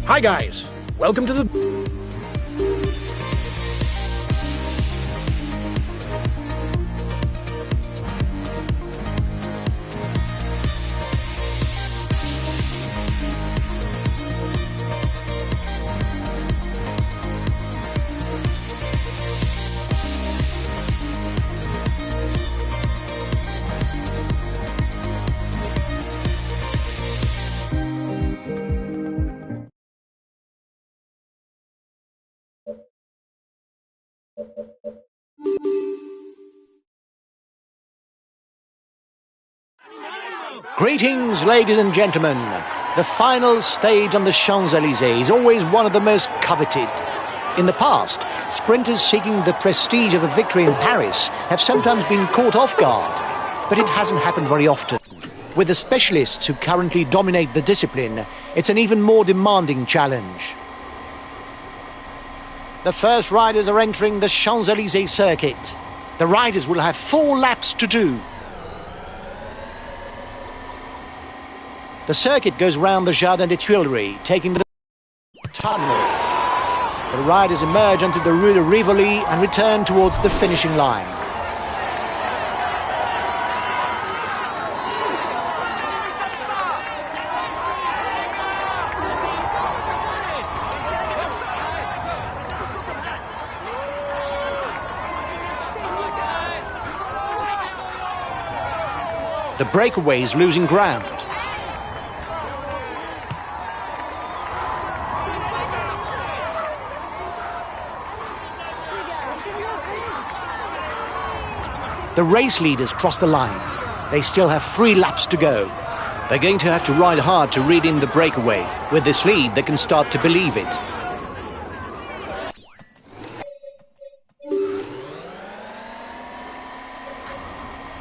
Hi guys, welcome to the... Greetings, ladies and gentlemen. The final stage on the Champs-Élysées is always one of the most coveted. In the past, sprinters seeking the prestige of a victory in Paris have sometimes been caught off guard, but it hasn't happened very often. With the specialists who currently dominate the discipline, it's an even more demanding challenge. The first riders are entering the Champs-Élysées circuit. The riders will have 4 laps to do. The circuit goes round the Jardin des Tuileries, taking the tunnel. The riders emerge onto the Rue de Rivoli and return towards the finishing line. The breakaway is losing ground. The race leaders cross the line. They still have 3 laps to go. They're going to have to ride hard to read in the breakaway. With this lead, they can start to believe it.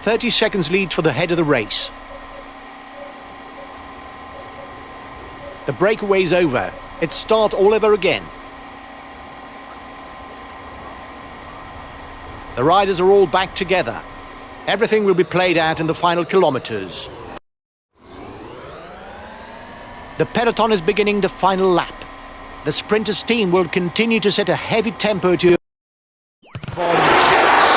"30 seconds lead for the head of the race. The breakaway's over. It's start all over again. The riders are all back together. Everything will be played out in the final kilometers. The peloton is beginning the final lap. The sprinters' team will continue to set a heavy tempo to avoid attacks.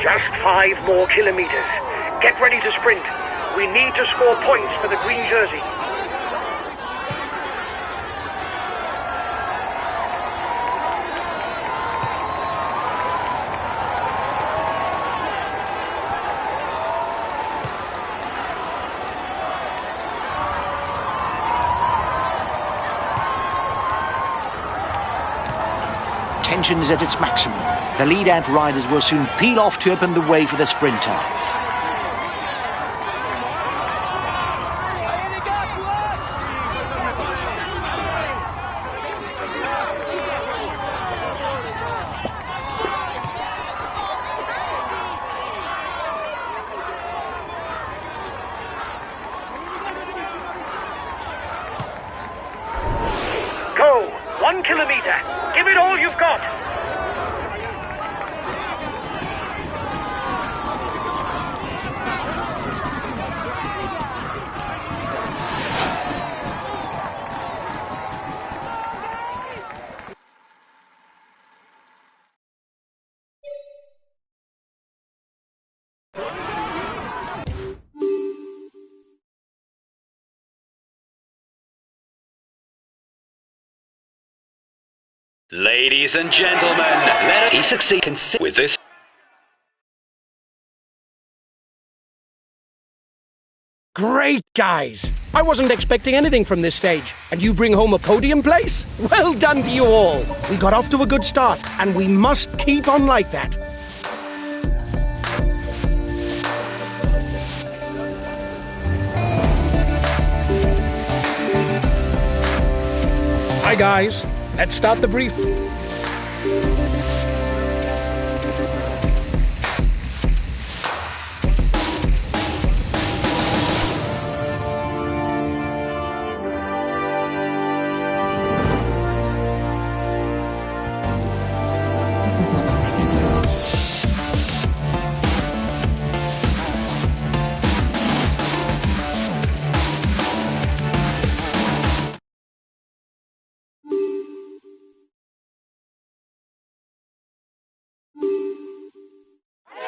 Just 5 more kilometers. Get ready to sprint. We need to score points for the green jersey. tension is at its maximum. The lead-out riders will soon peel off to open the way for the sprinter. Go! 1 kilometer! Give it all you've got! Ladies and gentlemen, let he succeed with this. Great, guys! I wasn't expecting anything from this stage, and you bring home a podium place? Well done to you all! We got off to a good start, and we must keep on like that. Hi, guys. Let's start the brief.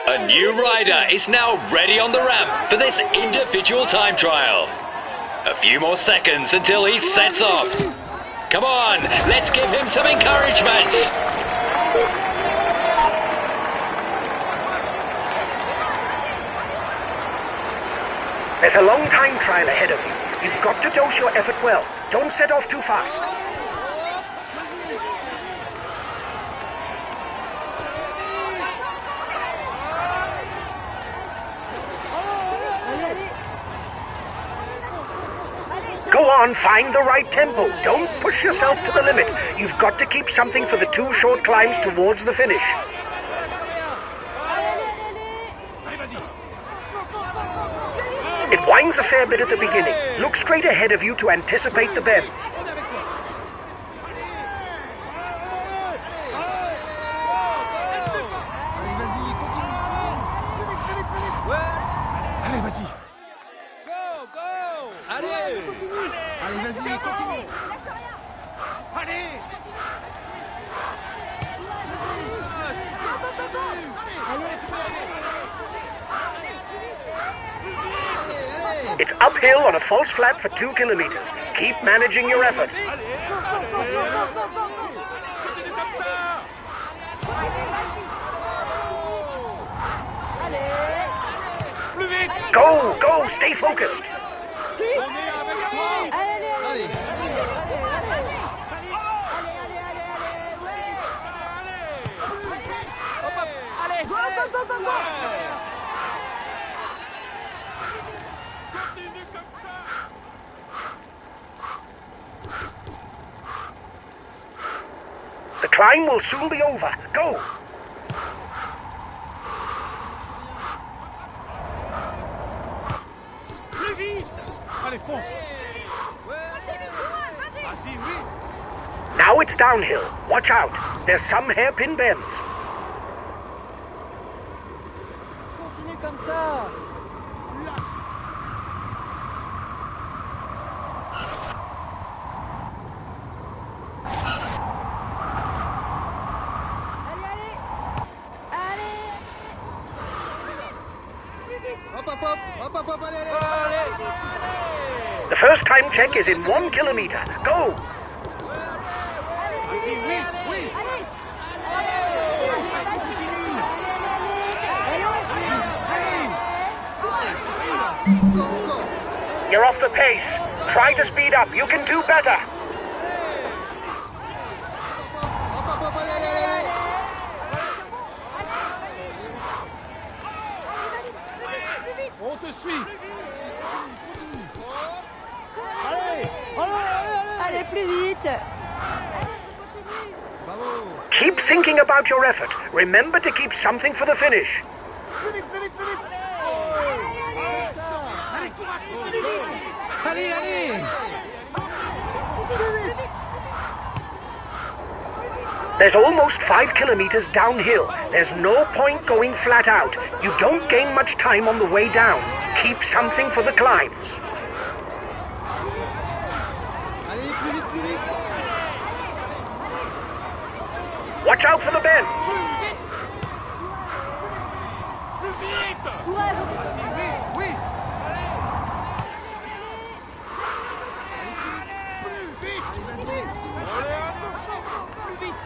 A new rider is now ready on the ramp for this individual time trial. A few more seconds until he sets off. Come on, let's give him some encouragement. There's a long time trial ahead of you. You've got to dose your effort well. Don't set off too fast. Go on, find the right tempo. Don't push yourself to the limit. You've got to keep something for the 2 short climbs towards the finish. It winds a fair bit at the beginning. Look straight ahead of you to anticipate the bends. Allez, vas-y. Go, go. Allez. Allez, vas-y, continue. Allez. It's uphill on a false flat for 2 kilometers. Keep managing your effort. Go, go, stay focused. The climb will soon be over. Go! Plus vite. Allez, fonce. Ah si, oui. Now it's downhill. Watch out. There's some hairpin bends. Continue comme ça. The first time check is in 1 kilometer. Go! You're off the pace. Try to speed up. You can do better. suis. Allez, plus vite. Bravo. Keep thinking about your effort. Remember to keep something for the finish. Plus vite, plus vite, plus vite. Allez, courage, continue. Allez, allez. There's almost 5 kilometers downhill. There's no point going flat out. You don't gain much time on the way down. Keep something for the climbs. Allez, plus vite, plus vite. Watch out for the bend. Plus vite. Courage. Oui, oui. Plus vite. Vas-y. Plus vite.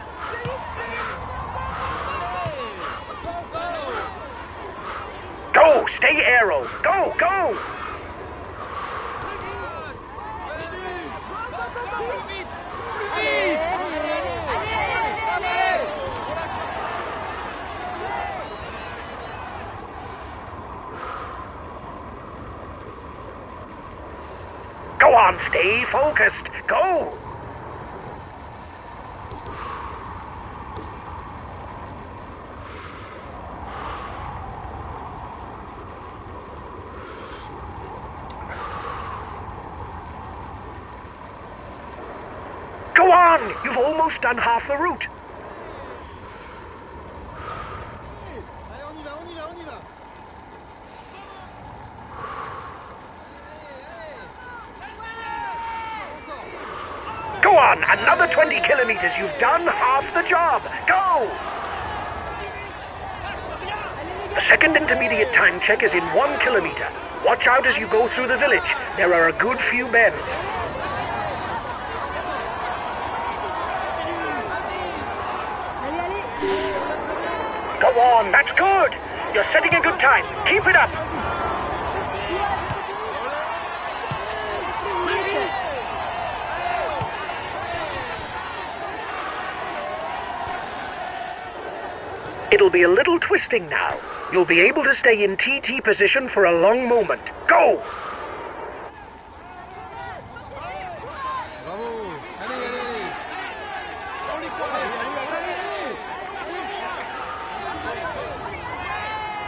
Go, stay aero. Go, go. Go on, stay focused. Go. Go on! You've almost done half the route. Allez, on y va, on y va, on y va. Encore. Go on, another 20 kilometers. You've done half the job. Go! The second intermediate time check is in 1 kilometer. Watch out as you go through the village. There are a good few bends. Go on, that's good. You're setting a good time. Keep it up. It'll be a little twisting now. You'll be able to stay in TT position for a long moment. Go! Bravo. Allez, allez, allez. On y croit. Allez, allez, allez.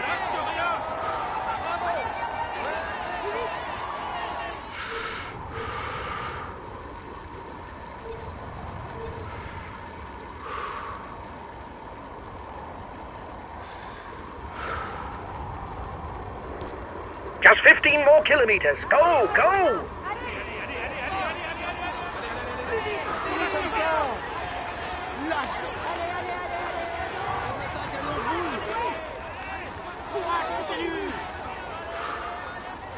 Lâche rien. Just 15 more kilometers. Go, go! Lâche. On attaque, allez, on roule. Courage, continue.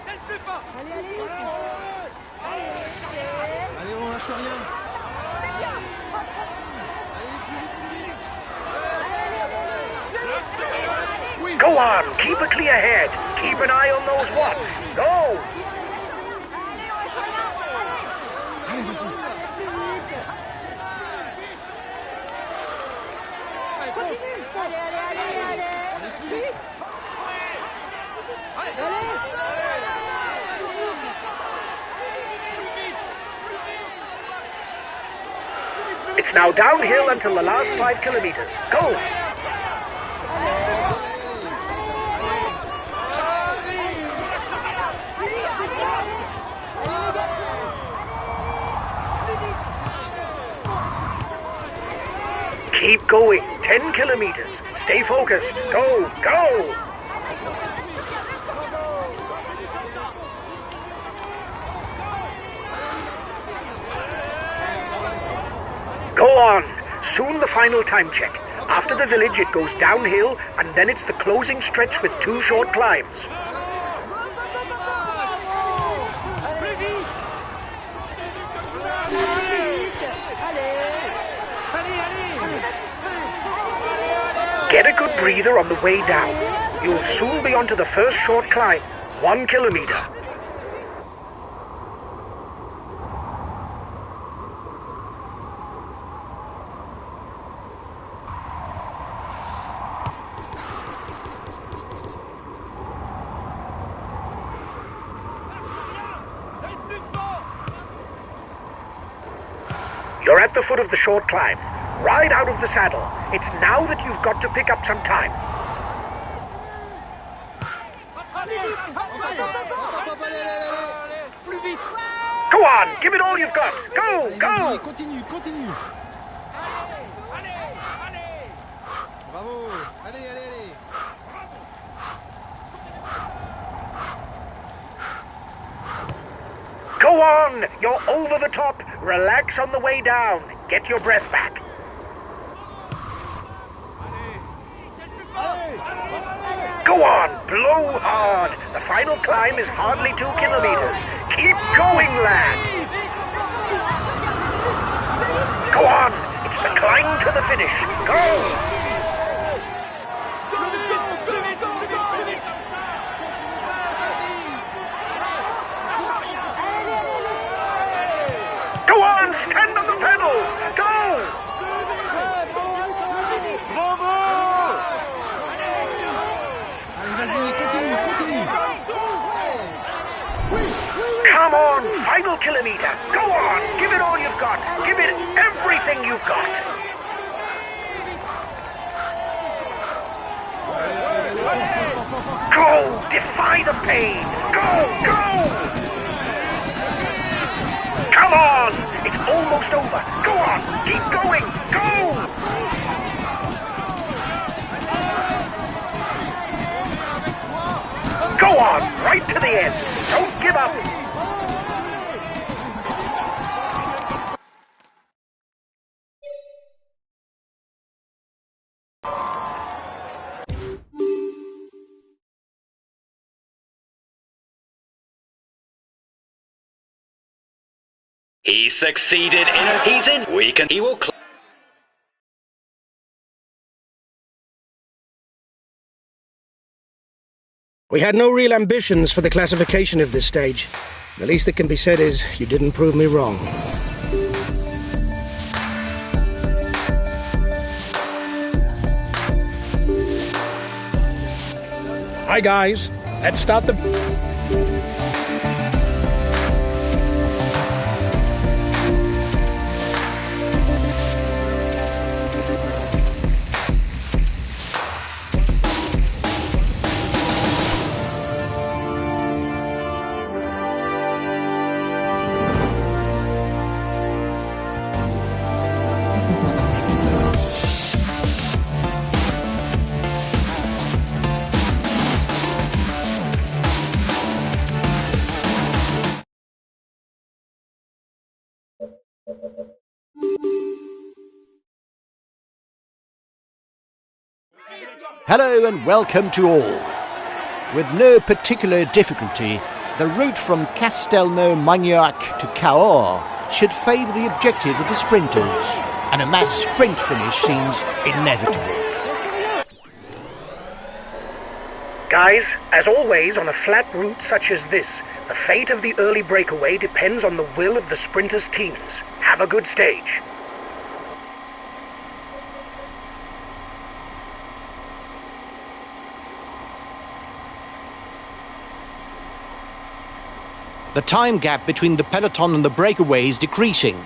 Telle plus fort. Allez, allez. Allez, on lâche rien. Oui. Go on, keep a clear head. Keep an eye on those watts. Go! Allez, vas-y. Allez, fonce. Allez, plus vite. It's now downhill until the last 5 kilometers. Go! Keep going. 10 kilometers. Stay focused. Go, go! Go on. Soon the final time check. After the village, it goes downhill, and then it's the closing stretch with 2 short climbs. Get a good breather on the way down. You'll soon be onto the first short climb, 1 kilometer. You're at the foot of the short climb. Ride out of the saddle. It's now that you've got to pick up some time. Go on, give it all you've got. Go, go! Continue, continue. Bravo. Allez, allez, allez. Go on! You're over the top. Relax on the way down. Get your breath back. Go on, blow hard. The final climb is hardly 2 kilometers. Keep going, lad. Go on, it's the climb to the finish. Go! Go on, stand on the pedals. Go! Vas-y, continue, continue. Come on, final kilometer. Go on, give it all you've got. Give it everything you've got. Go, defy the pain. Go, go. Come on, it's almost over. Go on, keep going. Go. Go on, right to the end. Don't give up. He succeeded in it. He's in. He will. We had no real ambitions for the classification of this stage. The least that can be said is, you didn't prove me wrong. Hi guys, let's start the... Hello and welcome to all. With no particular difficulty, the route from Castelnau-Magnac to Cahors should favour the objective of the sprinters, and a mass sprint finish seems inevitable. Guys, as always on a flat route such as this, the fate of the early breakaway depends on the will of the sprinters' teams. Have a good stage. The time gap between the peloton and the breakaway is decreasing.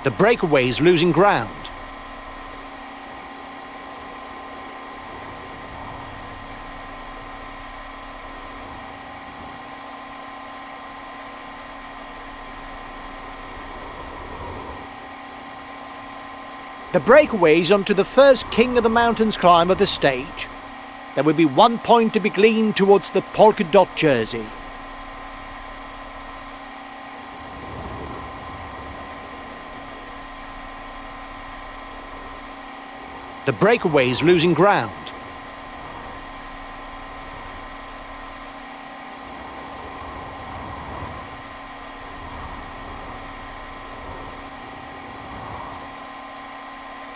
The breakaway is losing ground. The breakaway is onto the first King of the Mountains climb of the stage. There will be 1 point to be gleaned towards the polka dot jersey. The breakaway is losing ground.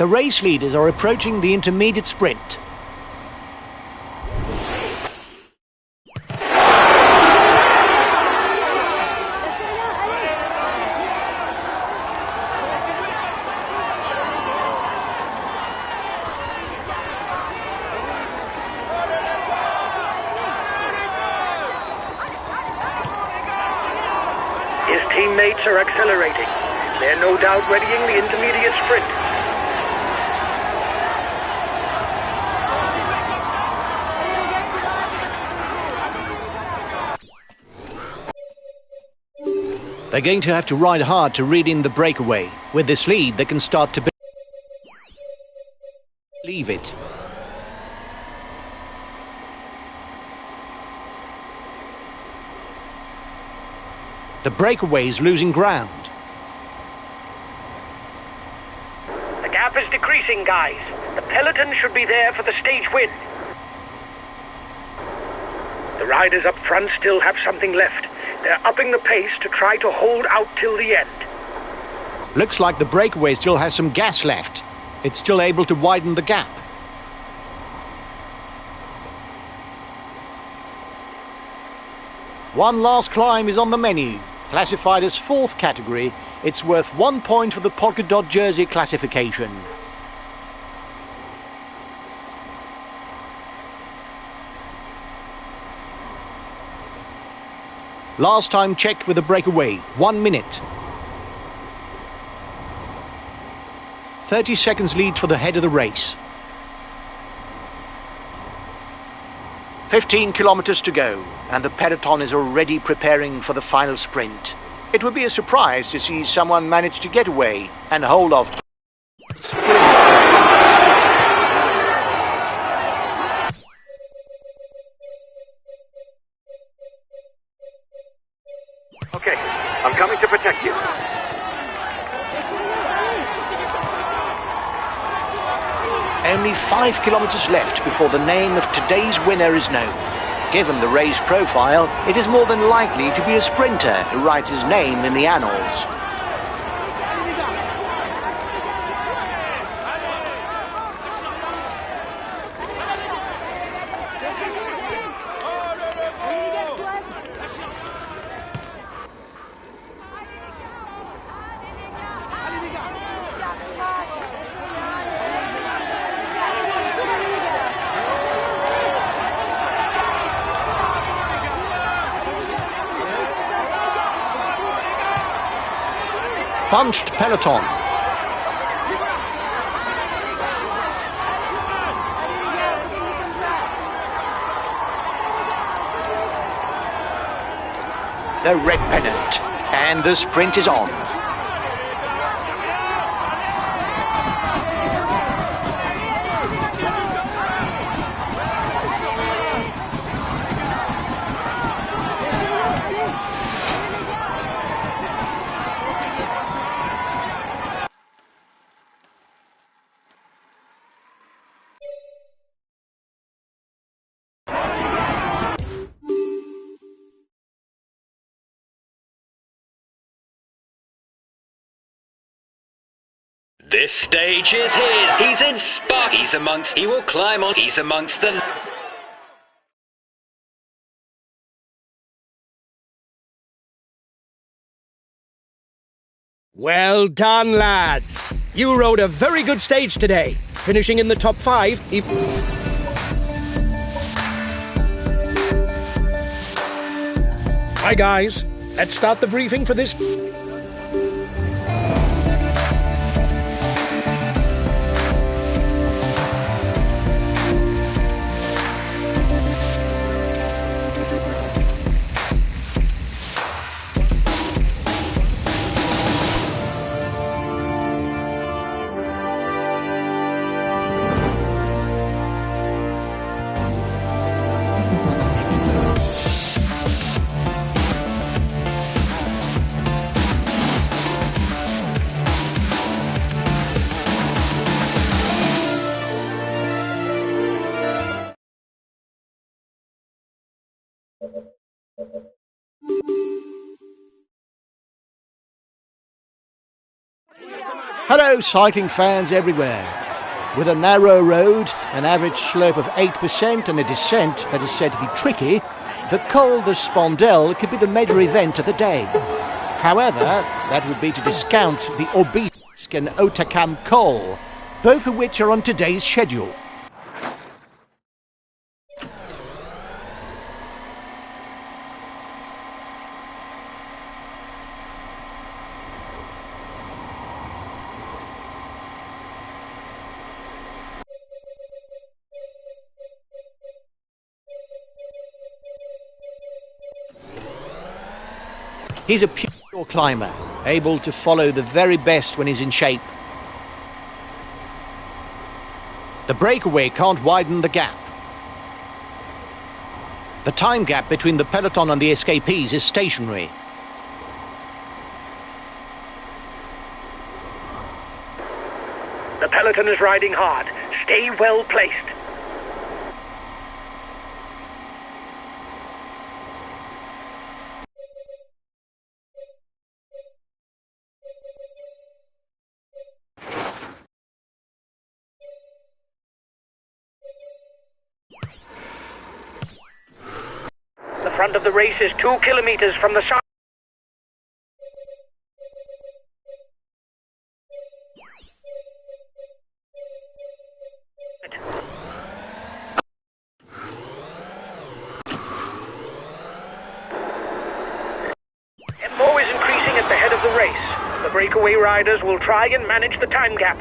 The race leaders are approaching the intermediate sprint. His teammates are accelerating. They're no doubt readying the intermediate sprint. They're going to have to ride hard to read in the breakaway. With this lead, they can start to believe it. The breakaway is losing ground. The gap is decreasing, guys. The peloton should be there for the stage win. The riders up front still have something left. They're upping the pace to try to hold out till the end. Looks like the breakaway still has some gas left. It's still able to widen the gap. One last climb is on the menu. Classified as 4th category, it's worth 1 point for the polka dot jersey classification. Last time checked with the breakaway, 1 minute. 30 seconds lead for the head of the race. 15 kilometers to go, and the peloton is already preparing for the final sprint. It would be a surprise to see someone manage to get away and hold off. Okay, I'm coming to protect you. Only 5 kilometers left before the name of today's winner is known. Given the race profile, it is more than likely to be a sprinter who writes his name in the annals. Bunched peloton. The red pennant, and the sprint is on. This stage is his. He's in spark. He will climb on. He's amongst the... Well done, lads. You rode a very good stage today, finishing in the top 5. Hi, guys. Let's start the briefing for this. Hello, cycling fans everywhere. With a narrow road, an average slope of 8% and a descent that is said to be tricky, the Col de Spondel could be the major event of the day. However, that would be to discount the Obisque and Otakam Col, both of which are on today's schedule. He's a pure climber, able to follow the very best when he's in shape. The breakaway can't widen the gap. The time gap between the peloton and the escapees is stationary. The peloton is riding hard. Stay well placed. The front of the race is 2 kilometers from the side. Tempo is increasing at the head of the race. The breakaway riders will try and manage the time gap.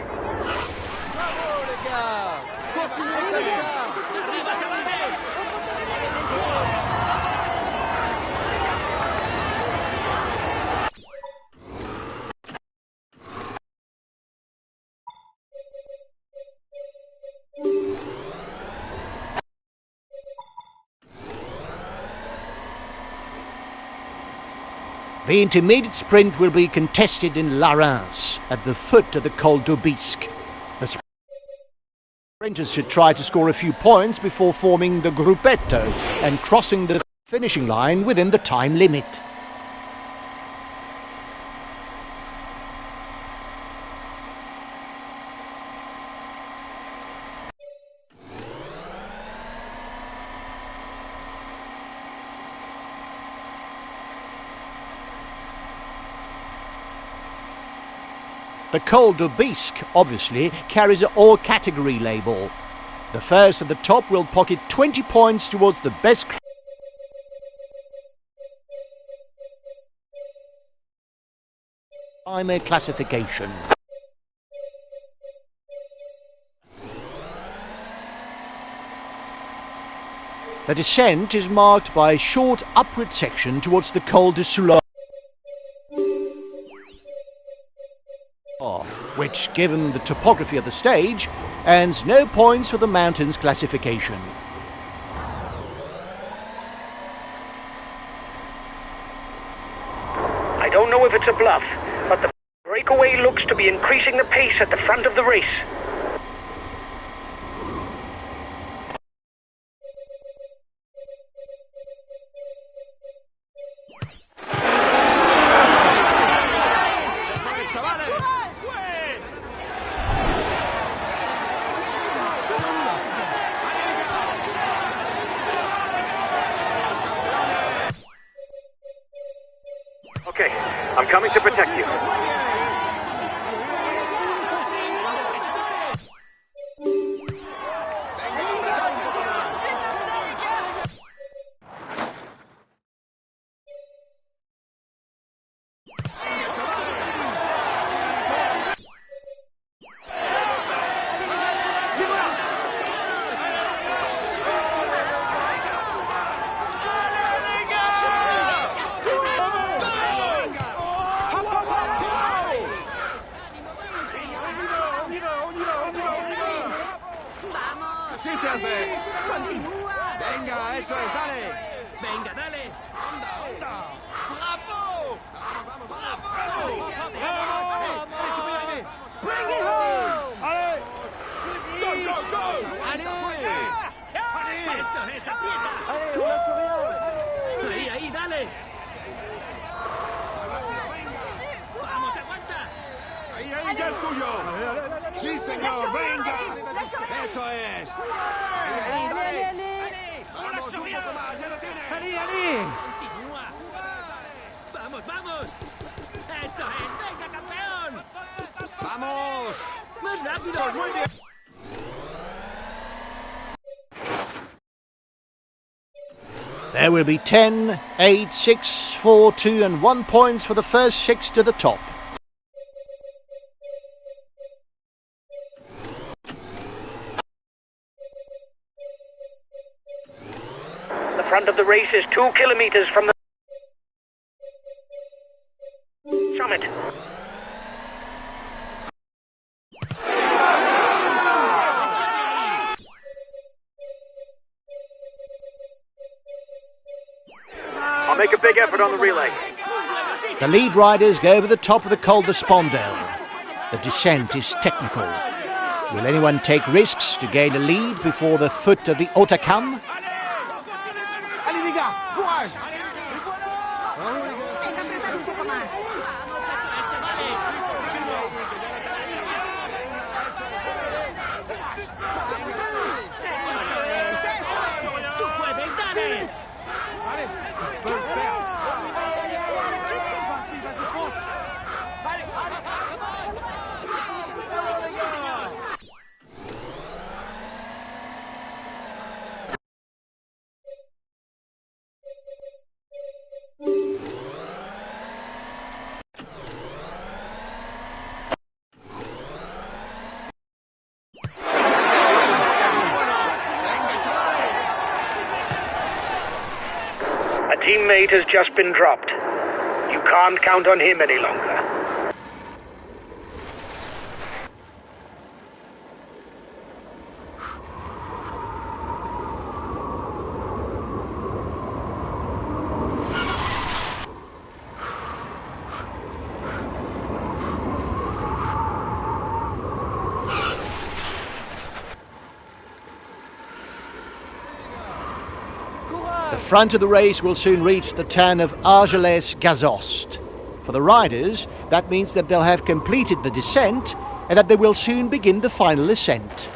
The intermediate sprint will be contested in La Reims, at the foot of the Col d'Aubisque. The sprinters should try to score a few points before forming the gruppetto and crossing the finishing line within the time limit. The Col d'Aubisque, obviously, carries an all-category label. The first at the top will pocket 20 points towards the best climber classification. The descent is marked by a short upward section towards the Col de Soulon, which, given the topography of the stage, earns no points for the mountains classification. I don't know if it's a bluff, but the breakaway looks to be increasing the pace at the front of the race. Okay, I'm coming to protect you. que es tuyo. Sí, señor, venga. Eso es. Ahí, dale. Vamos, un poco más, ya lo tienes. Continúa. Vamos, vamos. Eso es. Venga, campeón. Vamos. Más rápido. Pues muy bien. There will be 10, 8, 6, 4, 2 and 1 points for the first 6 to the top. The front of the race is 2 kilometers from the summit. I'll make a big effort on the relay. The lead riders go over the top of the Col de Spondel. The descent is technical. Will anyone take risks to gain a lead before the foot of the Hautacam? Allez, les gars, courage. Tú puedes, dale. A teammate has just been dropped. You can't count on him any longer. The front of the race will soon reach the town of Argelès-Gazost. For the riders, that means that they'll have completed the descent and that they will soon begin the final ascent.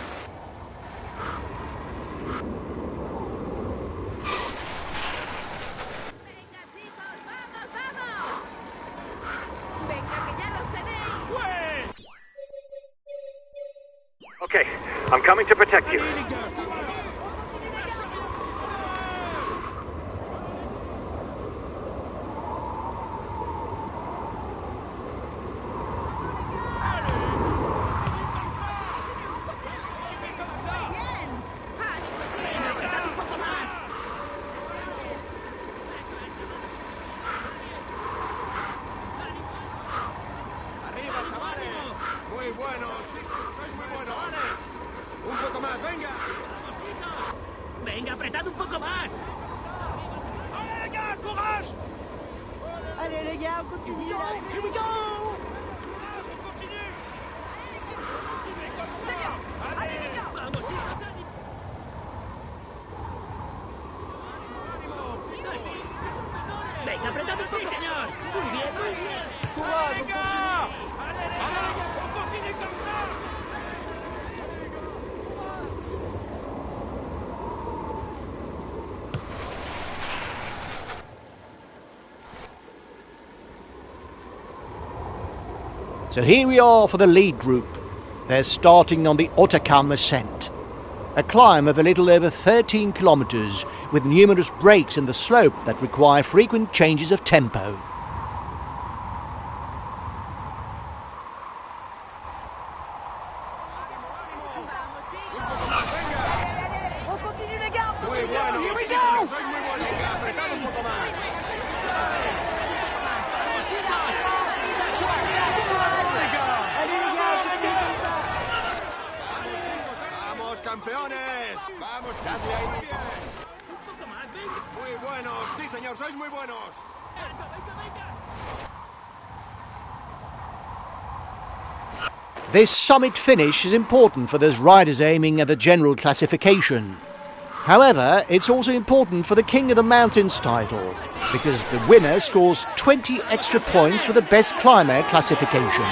Okay, I'm coming to protect you. Arriba, chavales. Muy bueno, sí, sois muy buenos, ¿vale? Un poco más, venga. Venga, apretad un poco más. Allez, les gars, courage. Allez les gars, on continue. Here we go. Vamos, chicos, ánimo. Venga, apretad, sí, señor. Muy bien, muy bien. Courage, on continue. Allez, les gars, on continue comme ça. So here we are for the lead group. They're starting on the Hautacam ascent. A climb of a little over 13 kilometers with numerous breaks in the slope that require frequent changes of tempo. On continue les gars, on Muy continue. bueno. Here we Sí, go. señor, sois muy buenos. Venga, apretad un poco más. Allez les gars, on continue comme ça. Vamos, campeones. Vamos, Charlie, ahí muy bien. Un poco más, venga. Muy buenos, sí, señor, sois muy buenos. Venga, venga. This summit finish is important for those riders aiming at the general classification. However, it's also important for the King of the Mountains title, because the winner scores 20 extra points for the best climber classification.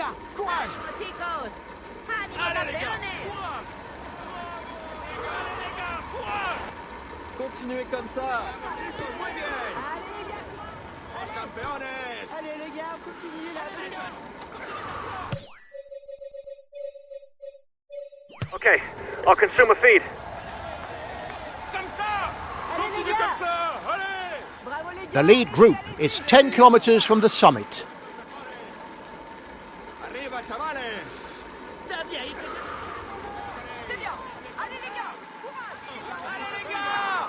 gars, courage. Chicos. ¡Ánimo, Allez, les gars. campeones! Courage. Allez, les gars, courage. Continuez comme ça. Chicos, muy bien. Allez, les gars. Los campeones. Allez, les gars, continuez là. Okay, I'll consume a feed. Comme ça. Continuez comme ça. Allez. Bravo, les gars. The lead group is 10 kilometers from the summit. Arriba, chavales. Daddy, ahí que... C'est bien. Allez, les gars. Courage. Allez, les gars.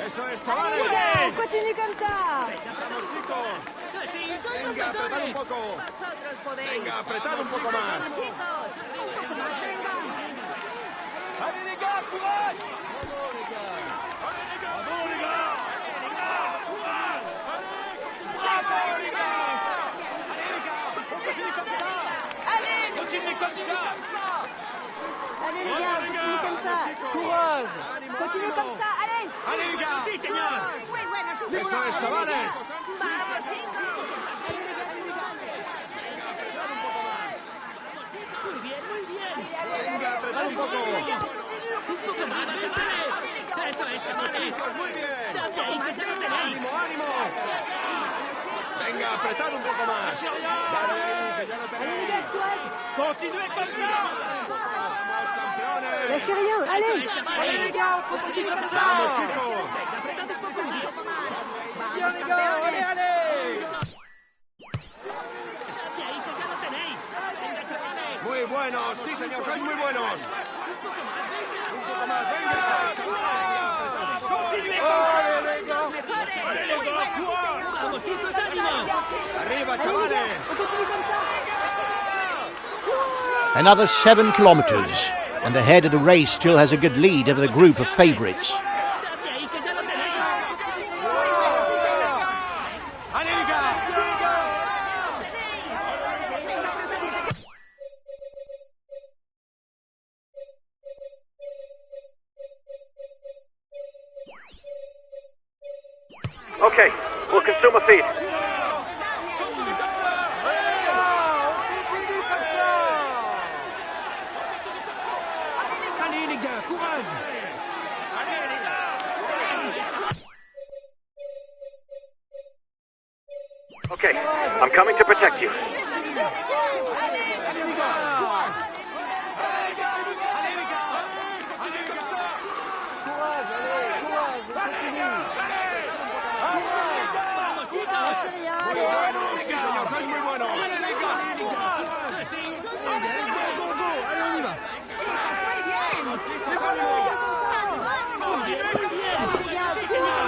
Eso es, Allez, chavales. les gars, continue comme ça. Vamos, chicos. Sí, son Venga, apretad un poco. Vosotros podéis. Venga, apretad un poco más. Chicos. Venga. Allez les gars, courage. Allez, Continuez comme ça. allez, les gars, continue comme ça. Courage. Continue comme ça, allez. Allez, les gars. Sí, señor. Muy buena, sí, Eso señor. es, chavales. Vamos, chicos. Muy bien, muy bien. Venga, apretad un poco. Un poco más, chavales. Eso es, chavales. Chicos, muy bien. Daddy, ahí que ya lo tenéis. Ánimo, ánimo. Venga, apretad un poco más. Dale, que ya lo tenéis. Continuez comme ça. Vamos, campeones. Lâchez rien, Eso allez. es, chavales. Allez, les gars, on continue comme ça. Vamos, chicos. Apretad un poco más. Vamos, campeones. Daddy, ahí que ya lo tenéis. Venga, chavales. Muy buenos, sí, señor, sois muy buenos. Un poco más, venga. Continuez comme ça. Allez, les gars, courage. Vamos, chicos, ánimo. Arriba, chavales. Another 7 kilometers, and the head of the race still has a good lead over the group of favourites. Daddy, ahí que ya lo tenéis. Allez, les gars. Okay, we'll consume a feed. Allez, les gars, courage. Okay, I'm coming to protect you. Vamos, chicos. Muy buenos, sí, señor, sois muy buenos. Sí, son muy bien. Allez, on y va. Muy bien, muy bien. Sí, señor.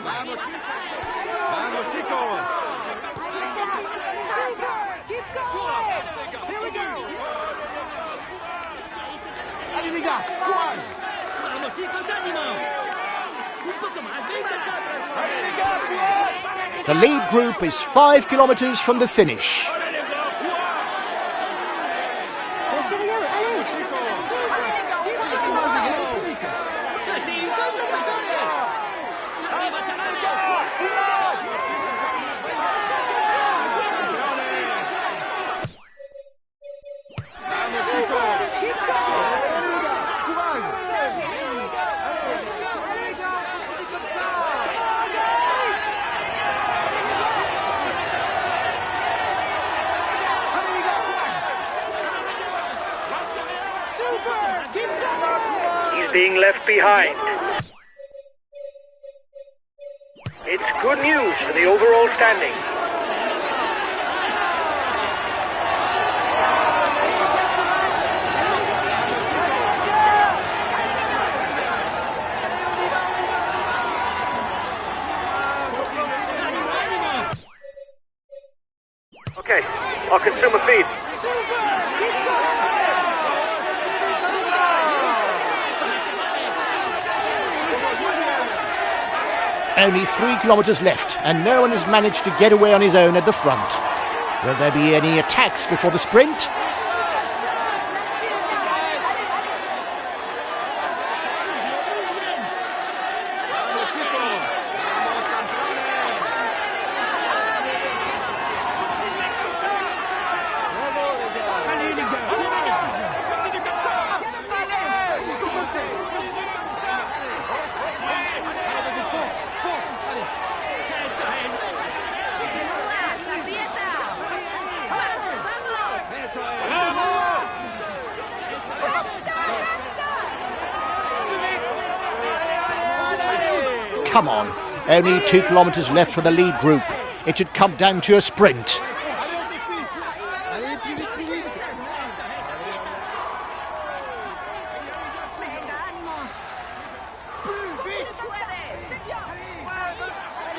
Vamos, chicos. Vamos, chicos. Keep going. Here we go. Allez, les gars, courage. Vamos, chicos, ánimo. Un poco más, venga. Allez, les gars, courage. The lead group is 5 kilometers from the finish. Lâchez rien, allez. Sí, son los mejores. Arriba, chavales. Vamos, chicos. Courage. He's being left behind. It's good news for the overall standings. Okay, I'll consume a feed. Only 3 kilometers left, and no one has managed to get away on his own at the front. Will there be any attacks before the sprint? come on. Only 2 kilometres left for the lead group. It should come down to a sprint. Allez, plus vite, plus vite.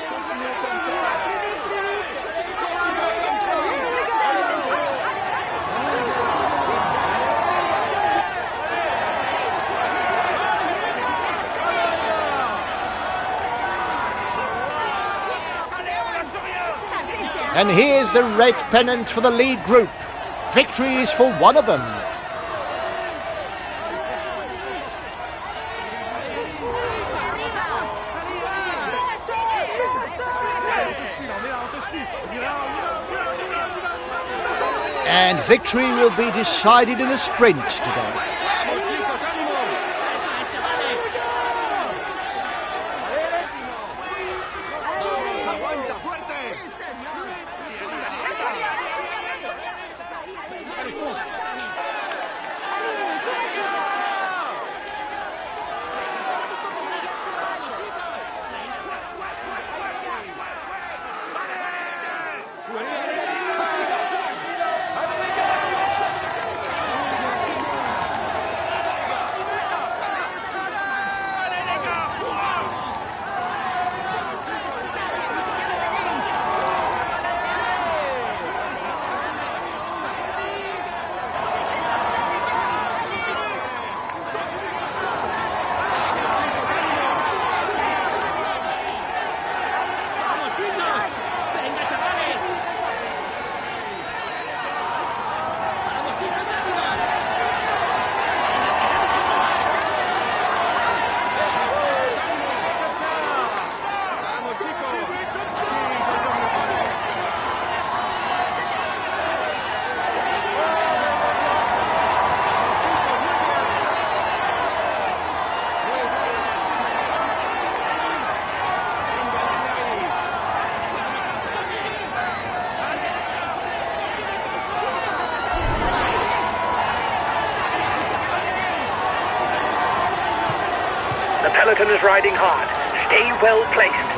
Continuez comme ça. And here's the red pennant for the lead group. Victory is for one of them. And victory will be decided in a sprint today. The peloton is riding hard. Stay well placed.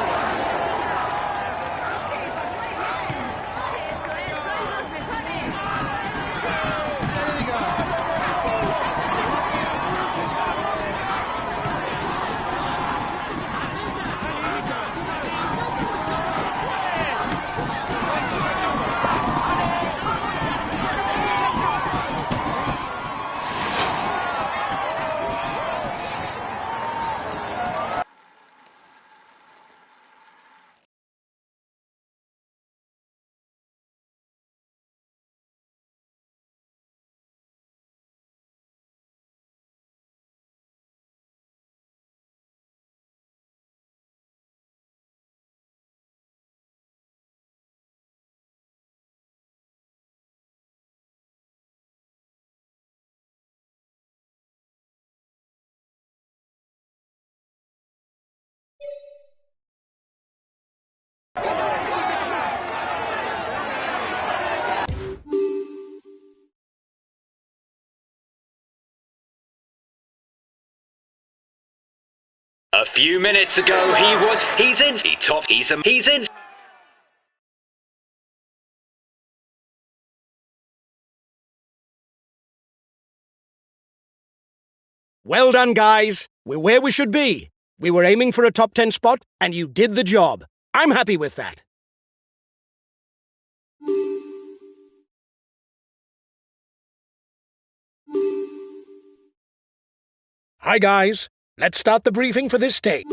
A few minutes ago, he's in. Well done, guys. We're where we should be. We were aiming for a top 10 spot, and you did the job. I'm happy with that. Hi, guys. Let's start the briefing for this stage.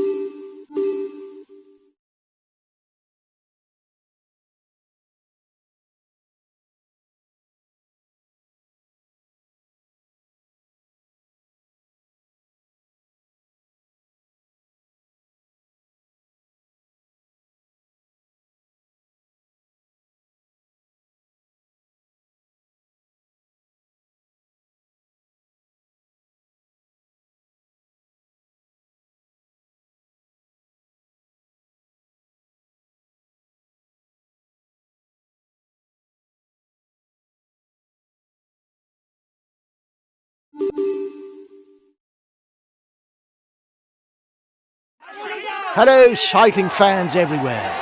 Hello, cycling fans everywhere.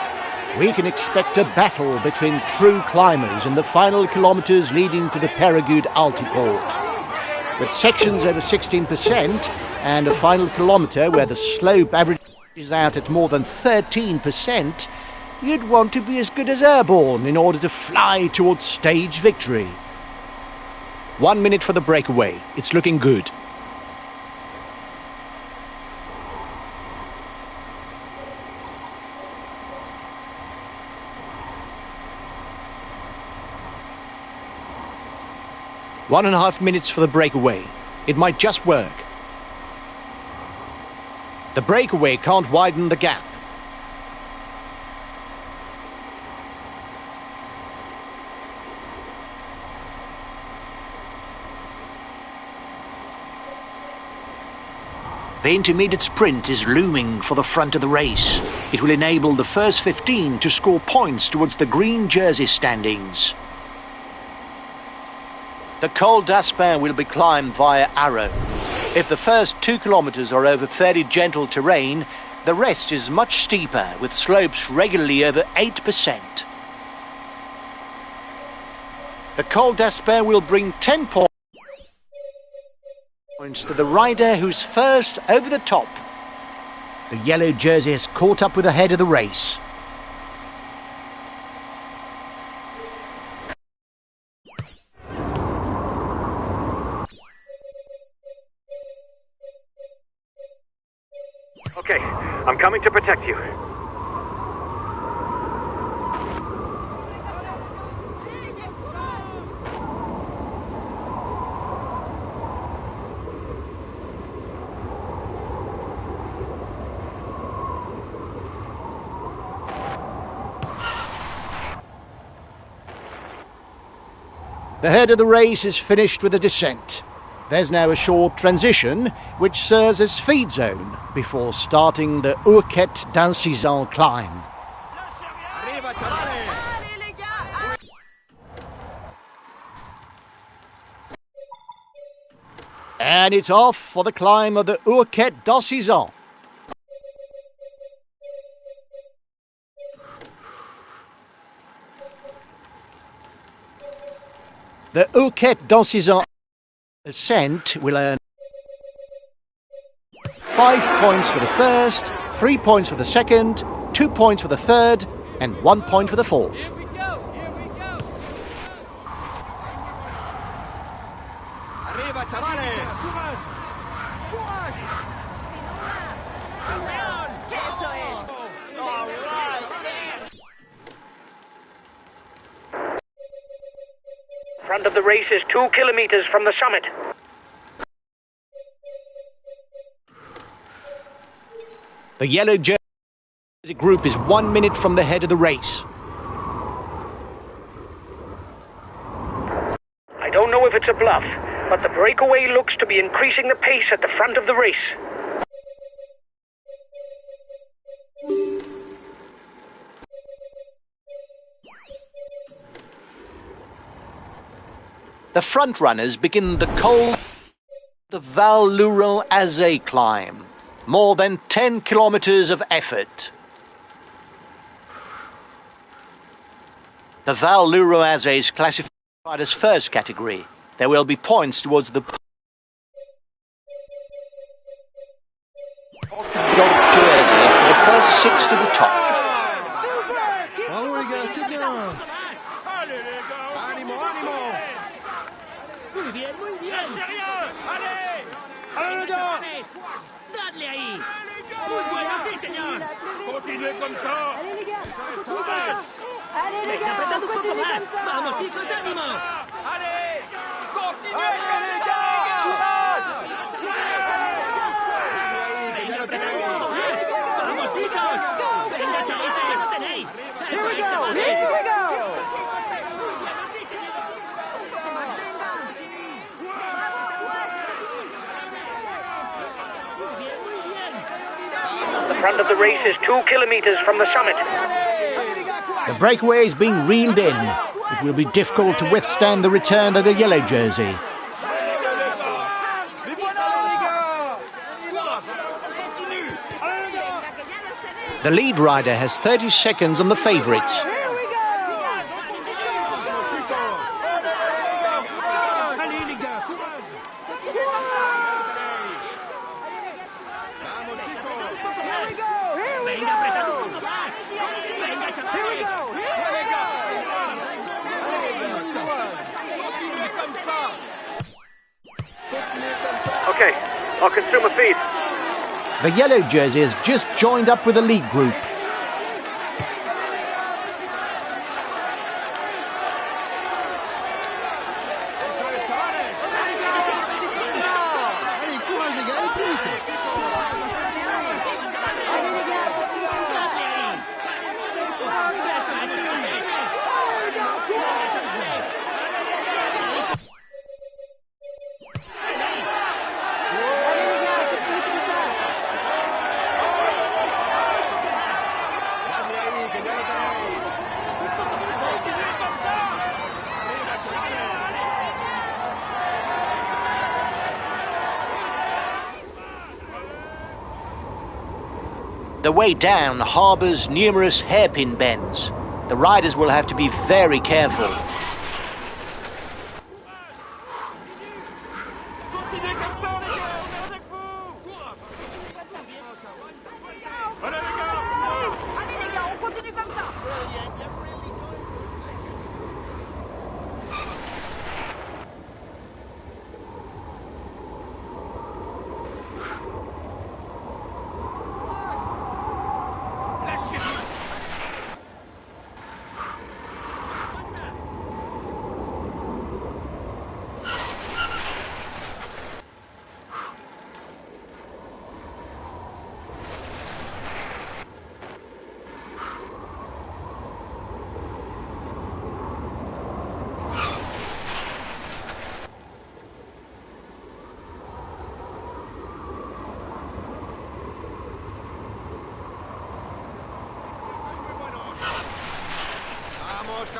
We can expect a battle between true climbers in the final kilometres leading to the Périgueux Altiport. With sections over 16% and a final kilometre where the slope averages out at more than 13%, you'd want to be as good as airborne in order to fly towards stage victory. 1 minute for the breakaway. It's looking good. One and a half minutes for the breakaway. It might just work. The breakaway can't widen the gap. The intermediate sprint is looming for the front of the race. It will enable the first 15 to score points towards the green jersey standings. The Col d'Aspin will be climbed via arrow. If the first 2 kilometres are over fairly gentle terrain, the rest is much steeper, with slopes regularly over 8%. The Col d'Aspin will bring 10 points to the rider who's first over the top. The yellow jersey has caught up with the head of the race. Okay, I'm coming to protect you. The head of the race is finished with a descent. There's now a short transition, which serves as feed zone before starting the Hoquette d'Incizan climb. And it's off for the climb of the Hoquette d'Incizan. The Hoquette d'Incizan ascent will earn 5 points for the first, 3 points for the second, 2 points for the third, and 1 point for the fourth. Here we go! Arriba, chavales! Courage! Front of the race is 2 kilometers from the summit. The yellow jersey group is 1 minute from the head of the race. I don't know if it's a bluff, but the breakaway looks to be increasing the pace at the front of the race. The front runners begin the Col de Val-Louron-Azé climb. More than 10 kilometers of effort. The Val-Louron-Azé is classified as first category. There will be points towards the jersey for the first 6 to the top. Bravo les gars, c'est bien! Animo, animo! Muy bien, muy bien. Sérieux! Allez! Allez, les gars! Dadle ahí. Muy bueno, sí, señor. Continuez comme ça! Allez les gars, allez les Venga, gars, apretad un poco continuez más. comme ça. Vamos, chicos, ánimo. Allez! Continuez comme ça! Venga, apretad un poco más. Vamos, chicos. Venga, chavita, ya lo tenéis. Eso es, chavales. Sí, señor. Muy bien, muy bien. The front of the race is 2 kilometers from the summit. The breakaway is being reeled in. It will be difficult to withstand the return of the yellow jersey. The lead rider has 30 seconds on the favourites. Okay, I'll consume a feed. The yellow jersey has just joined up with the lead group. The way down harbours numerous hairpin bends. The riders will have to be very careful.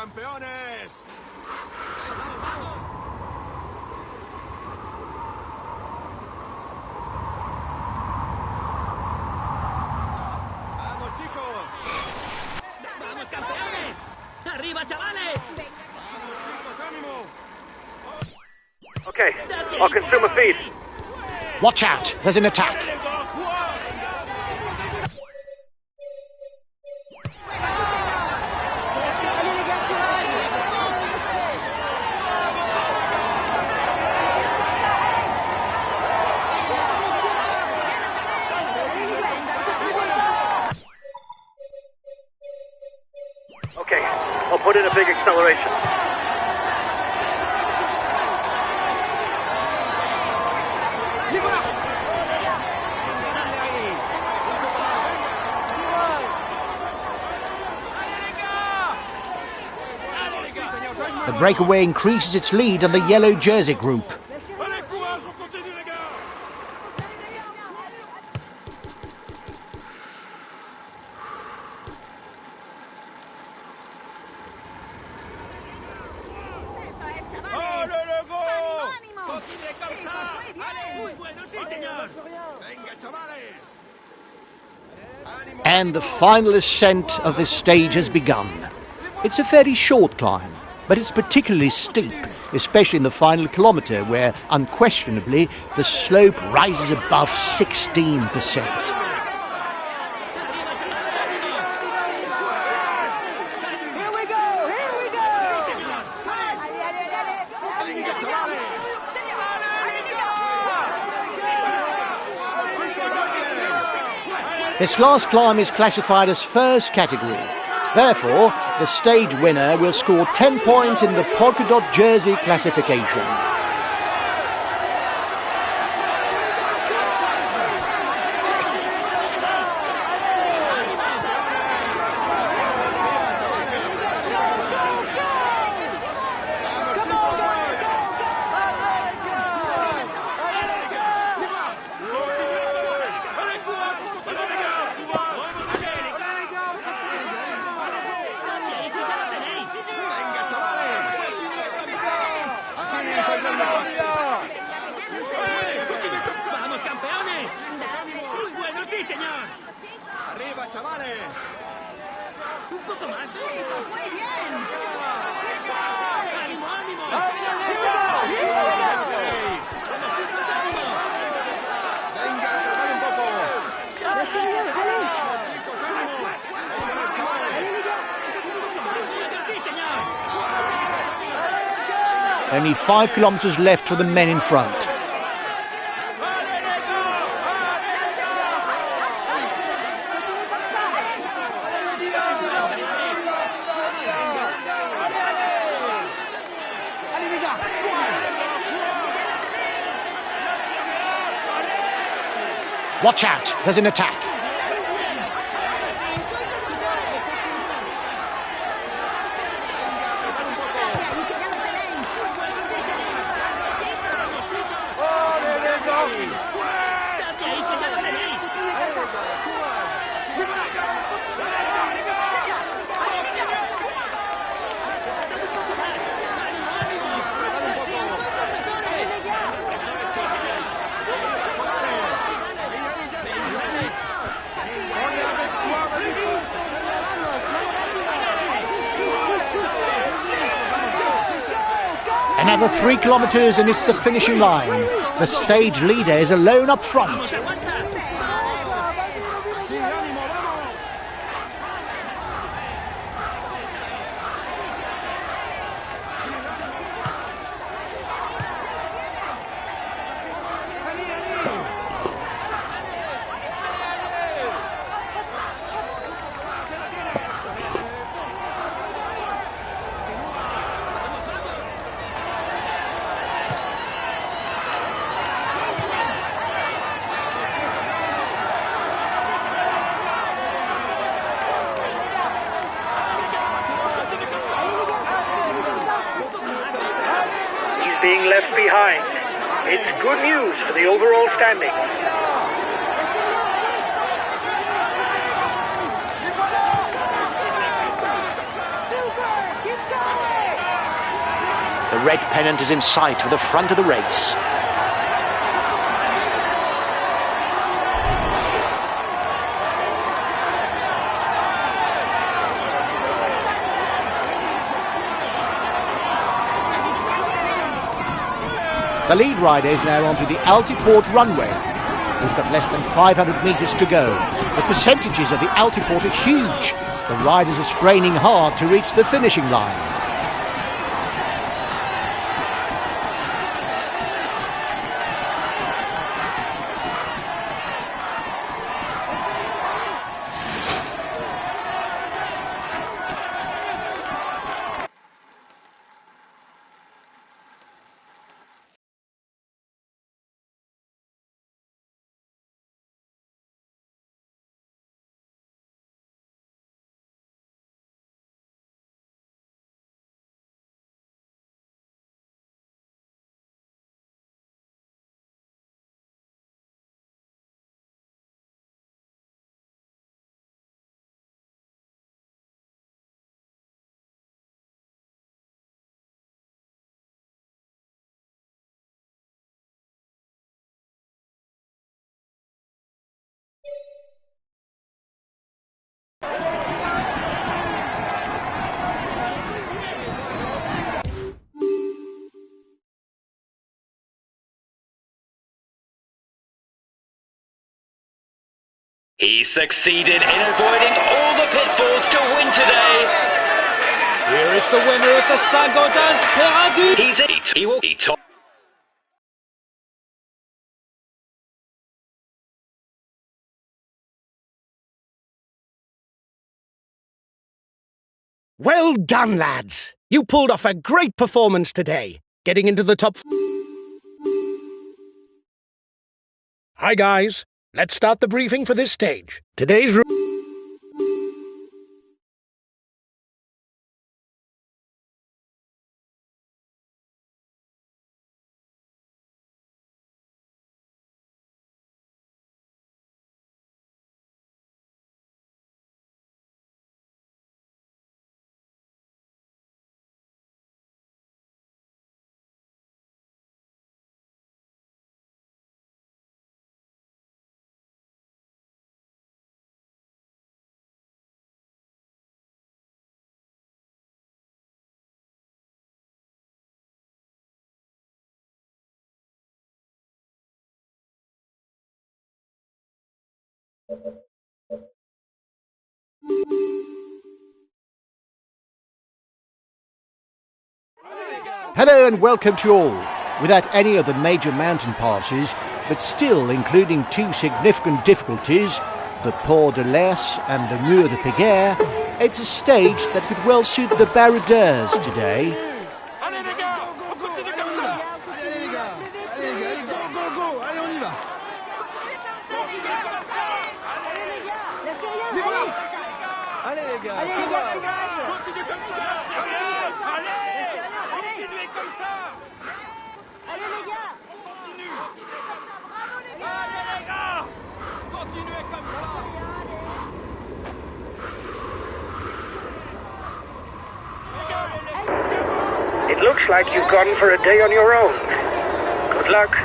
campeones! ¡Vamos, chicos! ¡Vamos, campeones! ¡Arriba, chavales! ¡Vamos, chicos, ánimo! Okay, I'll consume a feed. Watch out, there's an attack. Okay, I'll put in a big acceleration. The breakaway increases its lead on the yellow jersey group. And the final ascent of this stage has begun. It's a fairly short climb, but it's particularly steep, especially in the final kilometre, where unquestionably the slope rises above 16%. This last climb is classified as first category. Therefore, the stage winner will score 10 points in the polka dot jersey classification. Un poco más. Muy bien. ¡Ánimo, ánimo! Venga, apretar un poco. Chicos, ánimo. Eso es, chavales. ¡Sí, señor! Only 5 kilometres left for the men in front. Watch out, there's an attack. ¡Dadle ahí, que ya lo tenéis! Another 3 kilometres and it's the finishing line. The stage leader is alone up front. Sí, ánimo, vamos. He's being left behind. It's good news for the overall standing. The red pennant is in sight for the front of the race. The lead rider is now onto the Altiport runway. He's got less than 500 metres to go. The percentages of the Altiport are huge. The riders are straining hard to reach the finishing line. He succeeded in avoiding all the pitfalls to win today. Here is the winner of the Saint-Gaudens Paradis. He will be top. Well done, lads. You pulled off a great performance today, getting into the top. Hi, guys. Let's start the briefing for this stage. Today's Hello and welcome to all. Without any of the major mountain passes, but still including two significant difficulties, the Port de l'Est and the Mur de Péguerre, it's a stage that could well suit the baroudeurs today. Allez les gars, on continue comme ça. Allez les gars, allez go, allez on y va. Allez les gars, continue comme ça. Allez, continuez comme ça. Allez les gars. Continue. Allez les gars, continuez comme ça. It looks like you've gone for a day on your own. Good luck.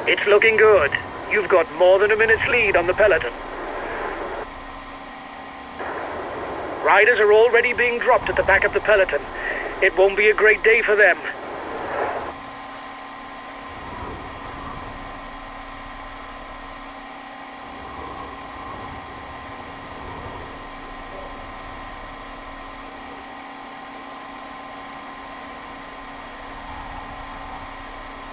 It's looking good. You've got more than a minute's lead on the peloton. Riders are already being dropped at the back of the peloton. It won't be a great day for them.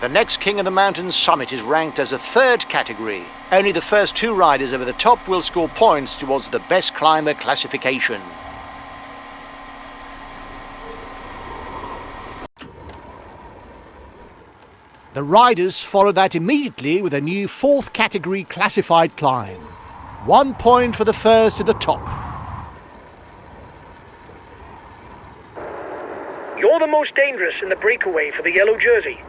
The next King of the Mountains summit is ranked as a third category. Only the first two riders over the top will score points towards the best climber classification. The riders follow that immediately with a new fourth category classified climb. 1 point for the first to the top. You're the most dangerous in the breakaway for the yellow jersey.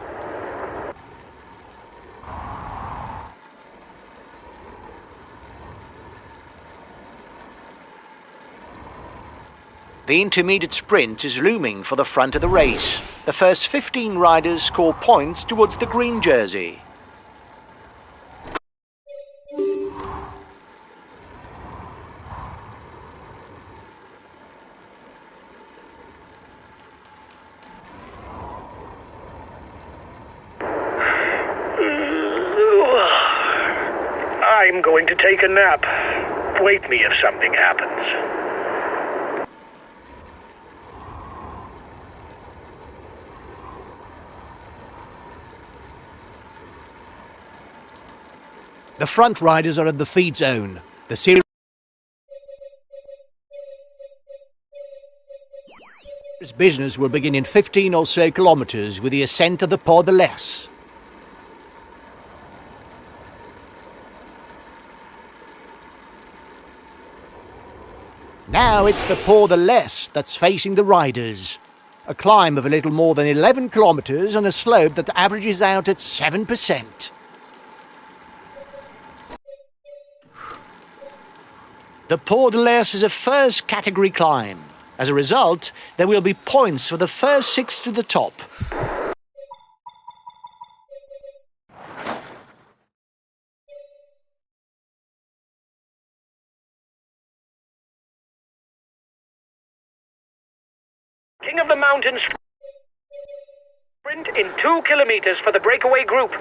The intermediate sprint is looming for the front of the race. The first 15 riders score points towards the green jersey. I'm going to take a nap. Wake me if something happens. The front riders are in the feed zone. The series business will begin in 15 or so kilometres with the ascent of the Port de l'Est. Now it's the Port de l'Est that's facing the riders. A climb of a little more than 11 kilometres and a slope that averages out at 7%. The Port de l'Est is a first category climb. As a result, there will be points for the first 6 to the top. King of the Mountains sprint in 2 kilometers for the breakaway group.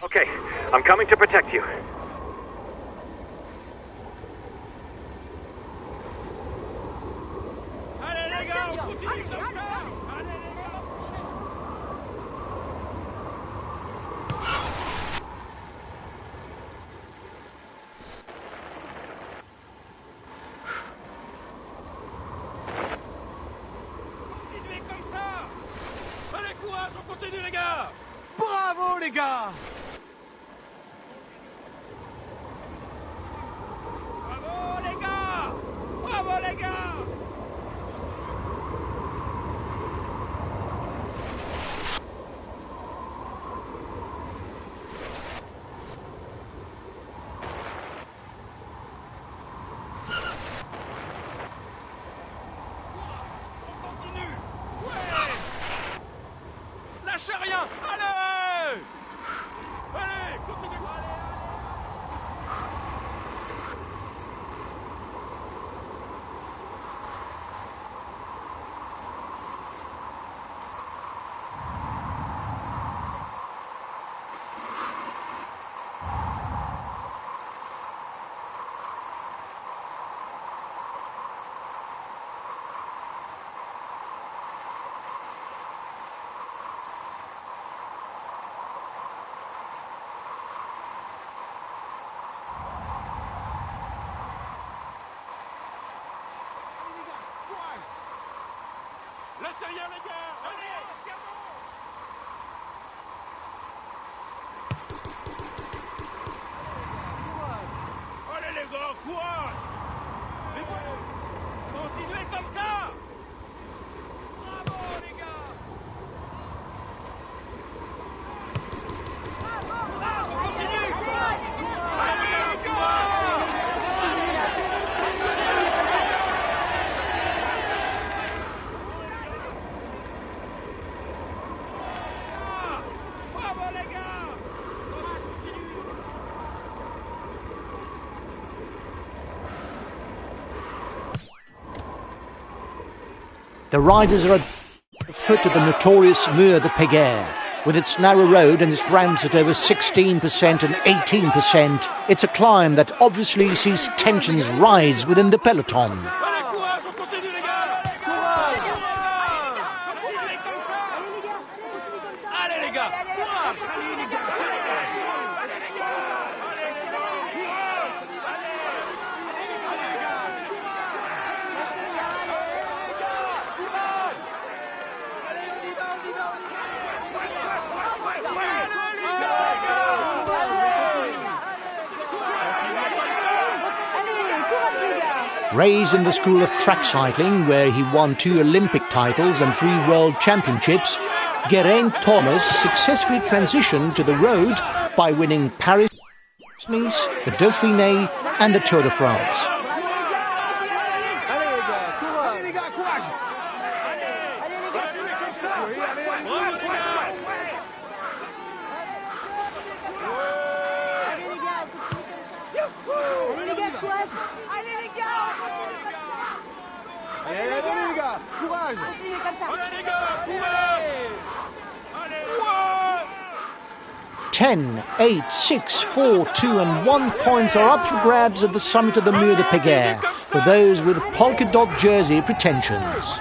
Okay, I'm coming to protect you. Allez les gars, on continue comme ça. Allez les gars. Continuez comme ça. Allez courage, on continue les gars. Bravo les gars. Bravo les gars. Bravo les gars. Allez les gars, courage! Mais vous... Continuez comme ça! Bravo les gars! Courage, on continue! Allez, courage! Bravo les gars! Courage, continue! The riders are at the foot of the notorious Mur de Péguerre. With its narrow road and its ramps at over 16% and 18%, it's a climb that obviously sees tensions rise within the peloton. Allez, courage, on continue les gars! Courage! Continuez comme ça! Allez les gars! Courage! Allez les gars! Allez les gars! Allez les gars! Courage! Allez les gars! Raised in the school of track cycling, where he won 2 Olympic titles and 3 World Championships, Geraint Thomas successfully transitioned to the road by winning Paris, Nice, the Dauphiné and the Tour de France. Allez les gars, courage! Allez les gars! Courage! Allez! 10, 8, 6, 4, 2 and 1 points are up for grabs at the summit of the Mur de Péguerre for those with polka dot jersey pretensions.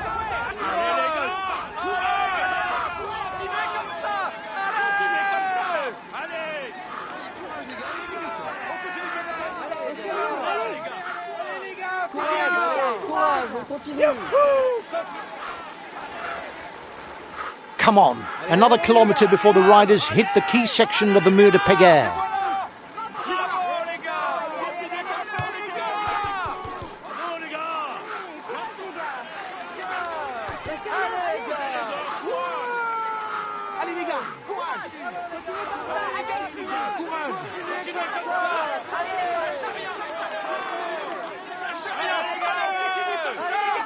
Come on, another kilometre before the riders hit the key section of the Mur de Péguerre. Allez les gars, courage!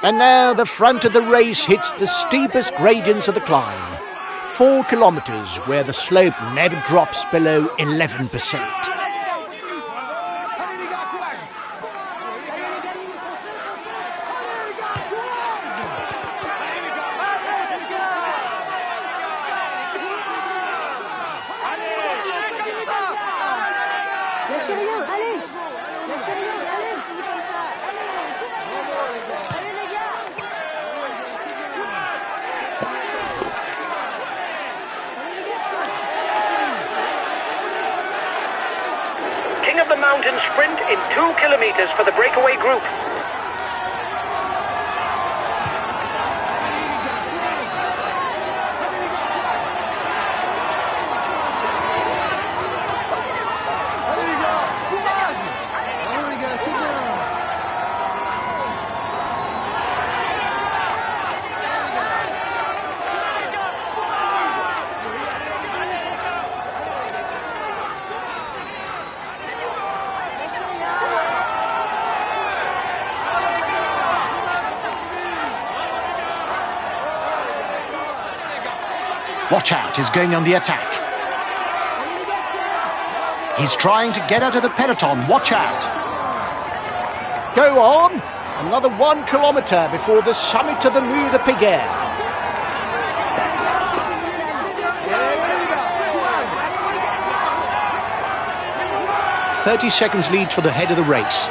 And now the front of the race hits the steepest gradients of the climb. 4 kilometres where the slope never drops below 11%. King of the Mountain sprint in 2 kilometers for the breakaway group. Watch out, he's going on the attack. He's trying to get out of the peloton, watch out. Go on, another 1 kilometre before the summit of the Mur de Péguerre. .30 lead for the head of the race.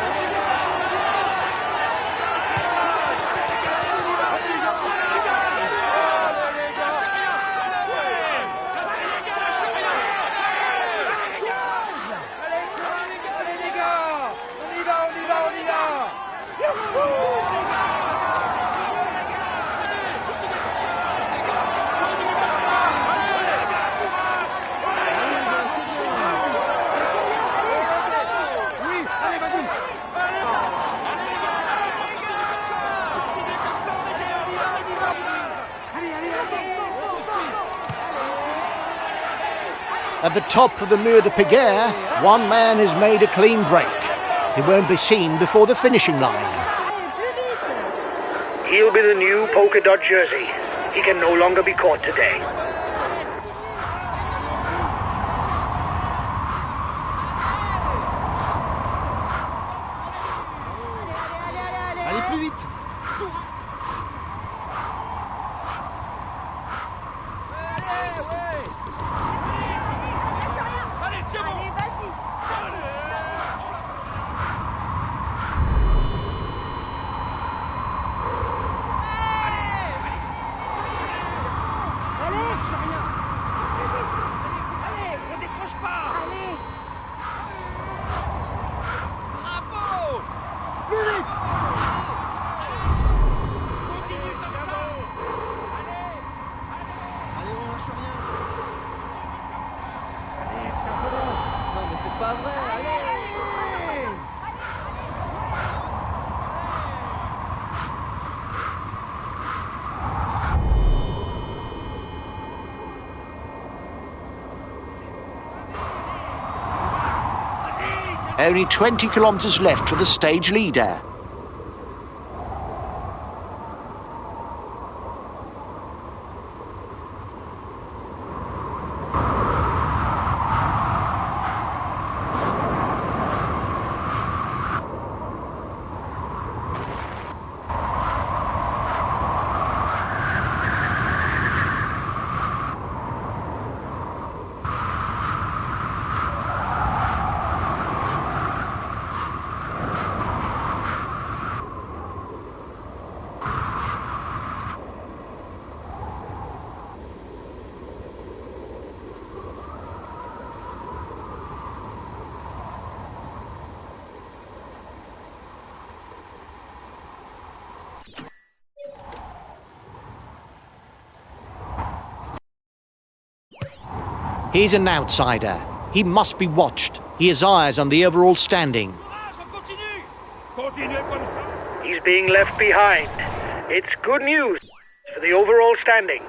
At the top of the Mur de Péguerre, one man has made a clean break. He won't be seen before the finishing line. He'll be the new polka dot jersey. He can no longer be caught today. Allez, plus vite. Only 20 kilometres left for the stage leader. He's an outsider. He must be watched. He has eyes on the overall standing. He's being left behind. It's good news for the overall standings.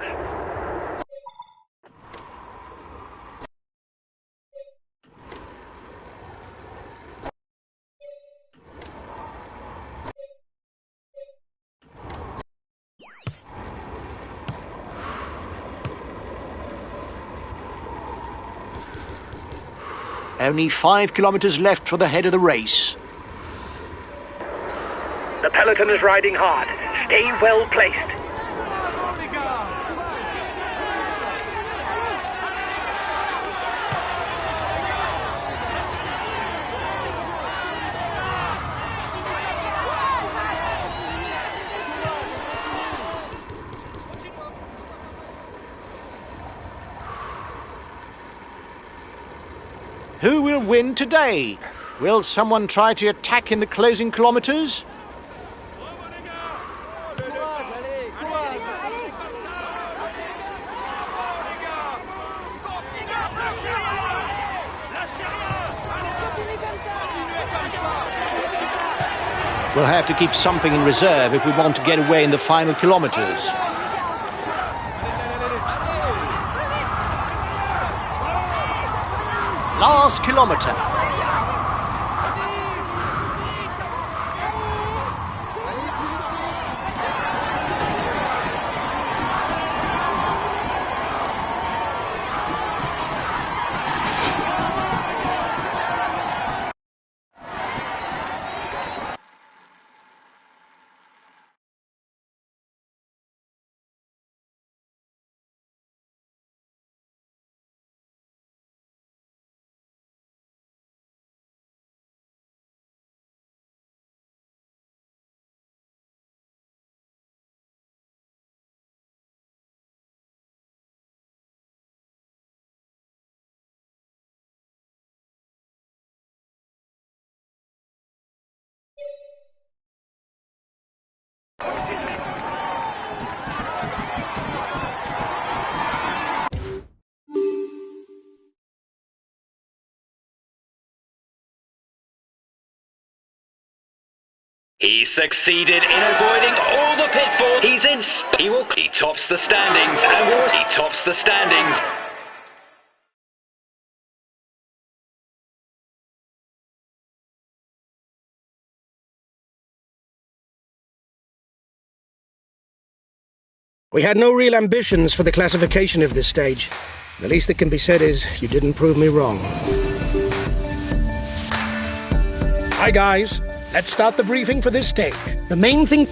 Only 5 kilometres left for the head of the race. The peloton is riding hard. Stay well placed. Who will win today? Will someone try to attack in the closing kilometres? We'll have to keep something in reserve if we want to get away in the final kilometres. Last kilometre. He succeeded in avoiding all the pitfalls. He tops the standings and he tops the standings. We had no real ambitions for the classification of this stage. The least that can be said is you didn't prove me wrong. Hi guys, let's start the briefing for this stage. The main thing...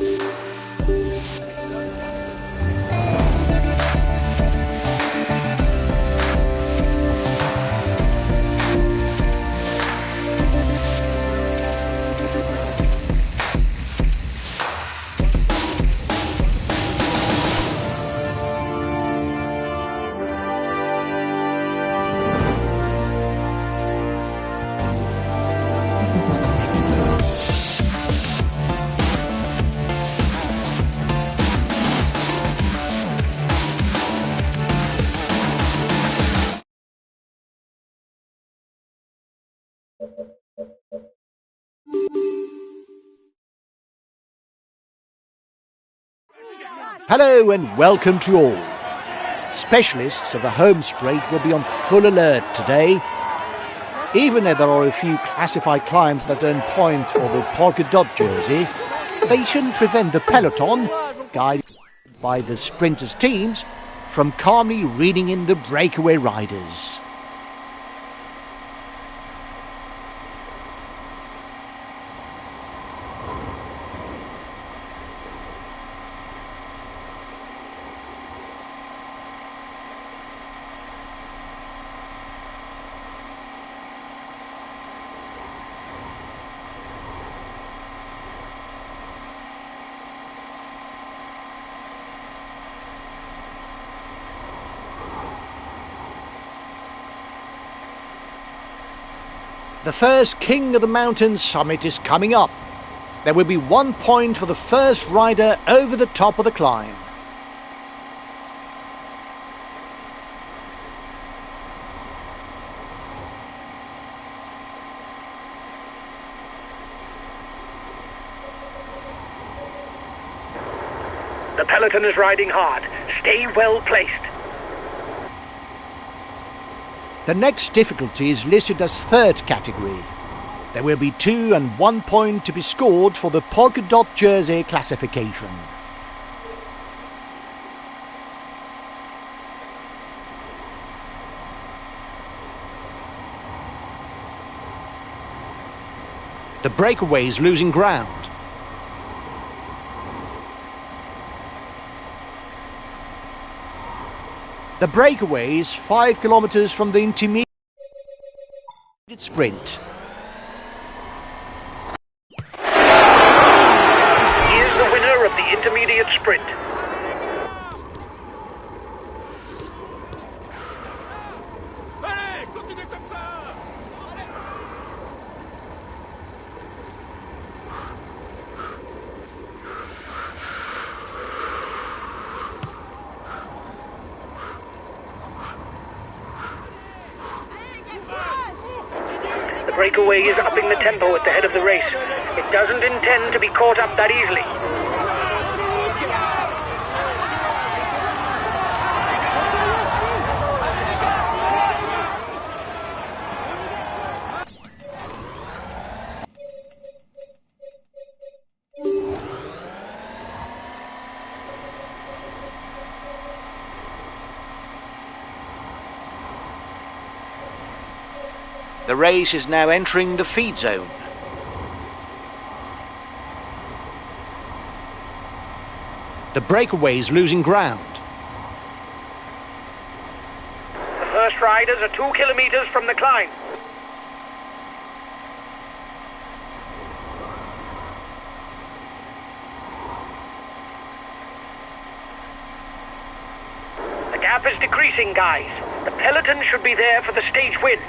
Hello and welcome to all. Specialists of the home straight will be on full alert today. Even though there are a few classified climbs that earn points for the polka dot jersey, they shouldn't prevent the peloton, guided by the sprinters' teams, from calmly reading in the breakaway riders. The first King of the Mountain summit is coming up. There will be 1 point for the first rider over the top of the climb. The peloton is riding hard. Stay well placed. The next difficulty is listed as third category. There will be 2 and 1 point to be scored for the polka dot jersey classification. The breakaway is losing ground. The breakaway is 5 kilometers from the intermediate sprint. Here's the winner of the intermediate sprint. Allez, continuez comme ça. The breakaway is upping the tempo at the head of the race. It doesn't intend to be caught up that easily. The race is now entering the feed zone. The breakaway is losing ground. The first riders are 2 kilometers from the climb. The gap is decreasing, guys. The peloton should be there for the stage win.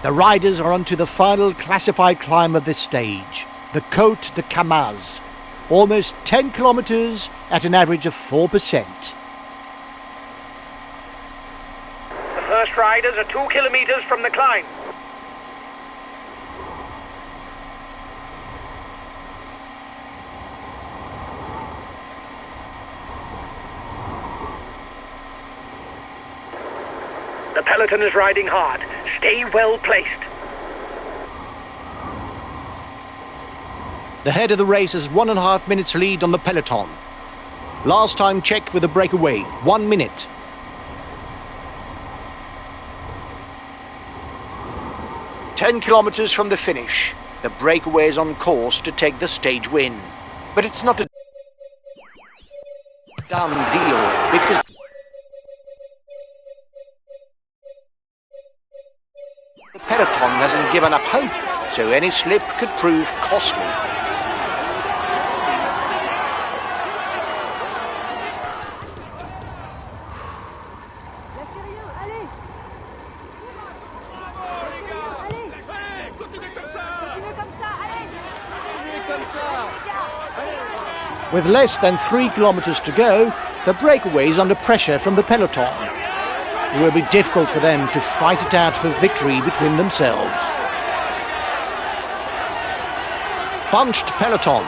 The riders are onto the final classified climb of this stage, the Côte de Camaz, almost 10 kilometers at an average of 4%. The first riders are 2 kilometers from the climb. The peloton is riding hard. Stay well placed. The head of the race has 1.5 minutes lead on the peloton. Last time checked with the breakaway, 1 minute. "10 kilometers from the finish. The breakaway is on course to take the stage win. But it's not a done deal because the peloton hasn't given up hope, so any slip could prove costly." With less than 3 kilometers to go, the breakaway is under pressure from the peloton. It will be difficult for them to fight it out for victory between themselves. Bunched peloton.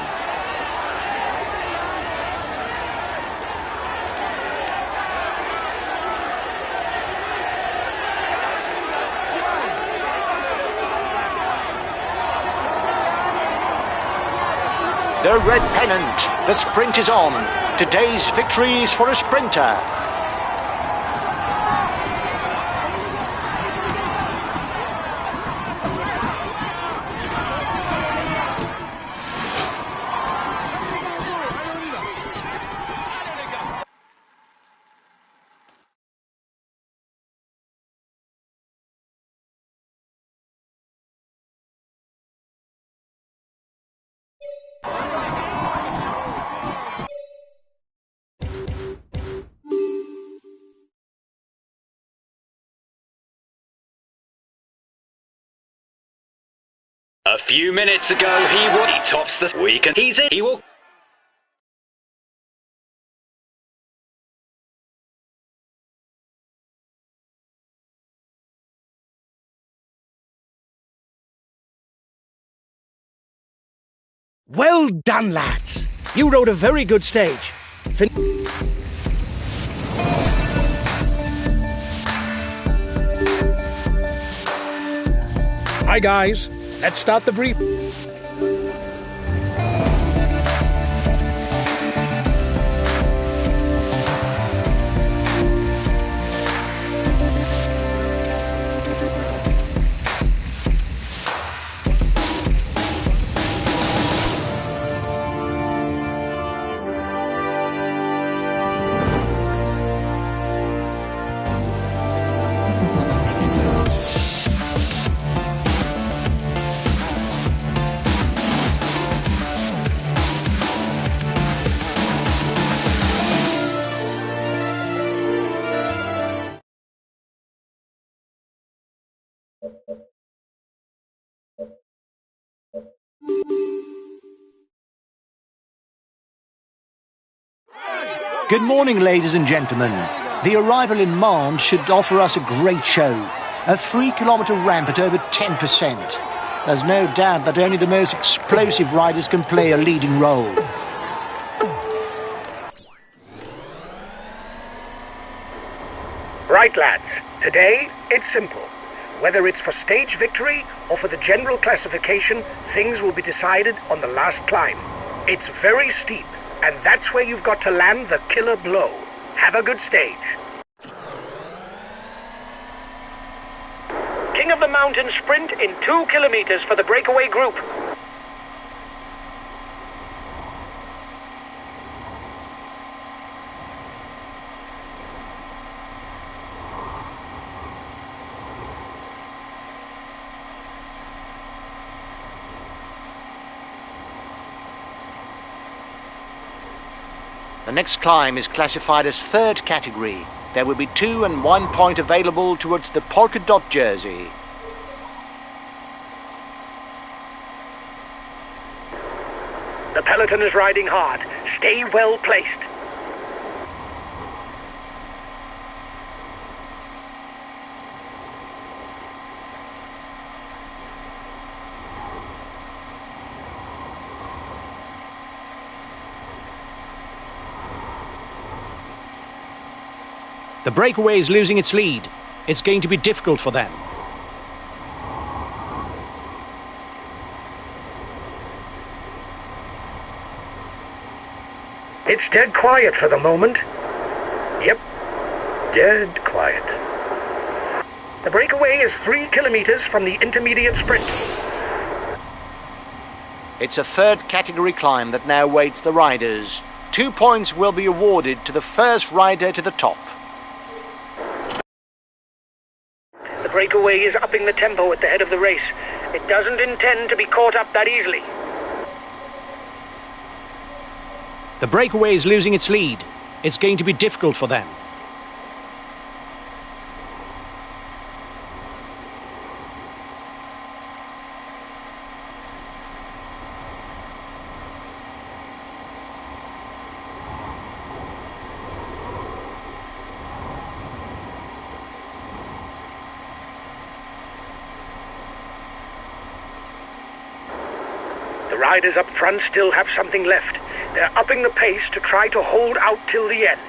The red pennant. The sprint is on. Today's victory is for a sprinter. A few minutes ago, he tops the week and he will. Well done, lads. You rode a very good stage. Hi, guys. Let's start the brief. Good morning, ladies and gentlemen. The arrival in Mende should offer us a great show. A 3-kilometre ramp at over 10%. There's no doubt that only the most explosive riders can play a leading role. Right, lads. Today, it's simple. Whether it's for stage victory or for the general classification, things will be decided on the last climb. It's very steep, and that's where you've got to land the killer blow. Have a good stage. King of the Mountain sprint in 2 kilometers for the breakaway group. The next climb is classified as third category. There will be 2 and 1 point available towards the polka dot jersey. The peloton is riding hard. Stay well placed. The breakaway is losing its lead. It's going to be difficult for them. It's dead quiet for the moment. Yep, dead quiet. The breakaway is 3 kilometers from the intermediate sprint. It's a third category climb that now waits the riders. 2 points will be awarded to the first rider to the top. The breakaway is upping the tempo at the head of the race. It doesn't intend to be caught up that easily. The breakaway is losing its lead. It's going to be difficult for them. The riders up front still have something left. They're upping the pace to try to hold out till the end.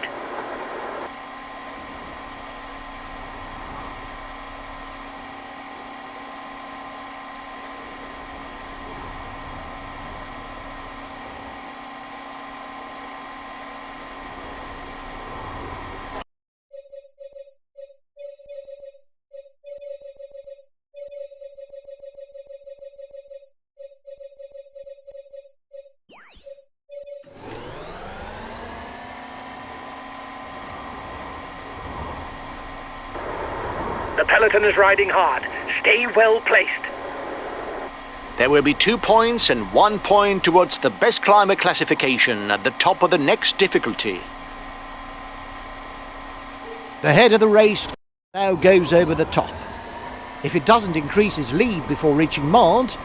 The peloton is riding hard. Stay well placed. There will be 2 points and 1 point towards the best climber classification at the top of the next difficulty. The head of the race now goes over the top. If it doesn't increase its lead before reaching Mont,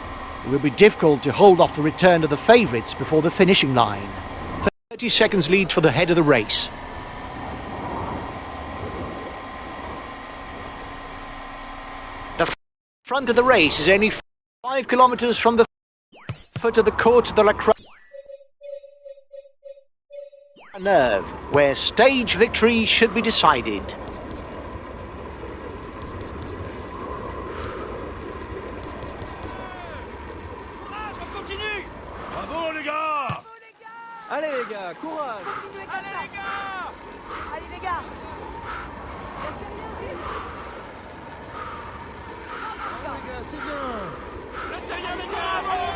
it will be difficult to hold off the return of the favourites before the finishing line. 30 seconds lead for the head of the race. The front of the race is only 5 kilometres from the foot of the Côte de la Croix Nerve, where stage victory should be decided. Bravo les gars! Allez les gars, courage! Allez les gars! Allez les gars! C'est bien. Laissez bien les gars! Allez!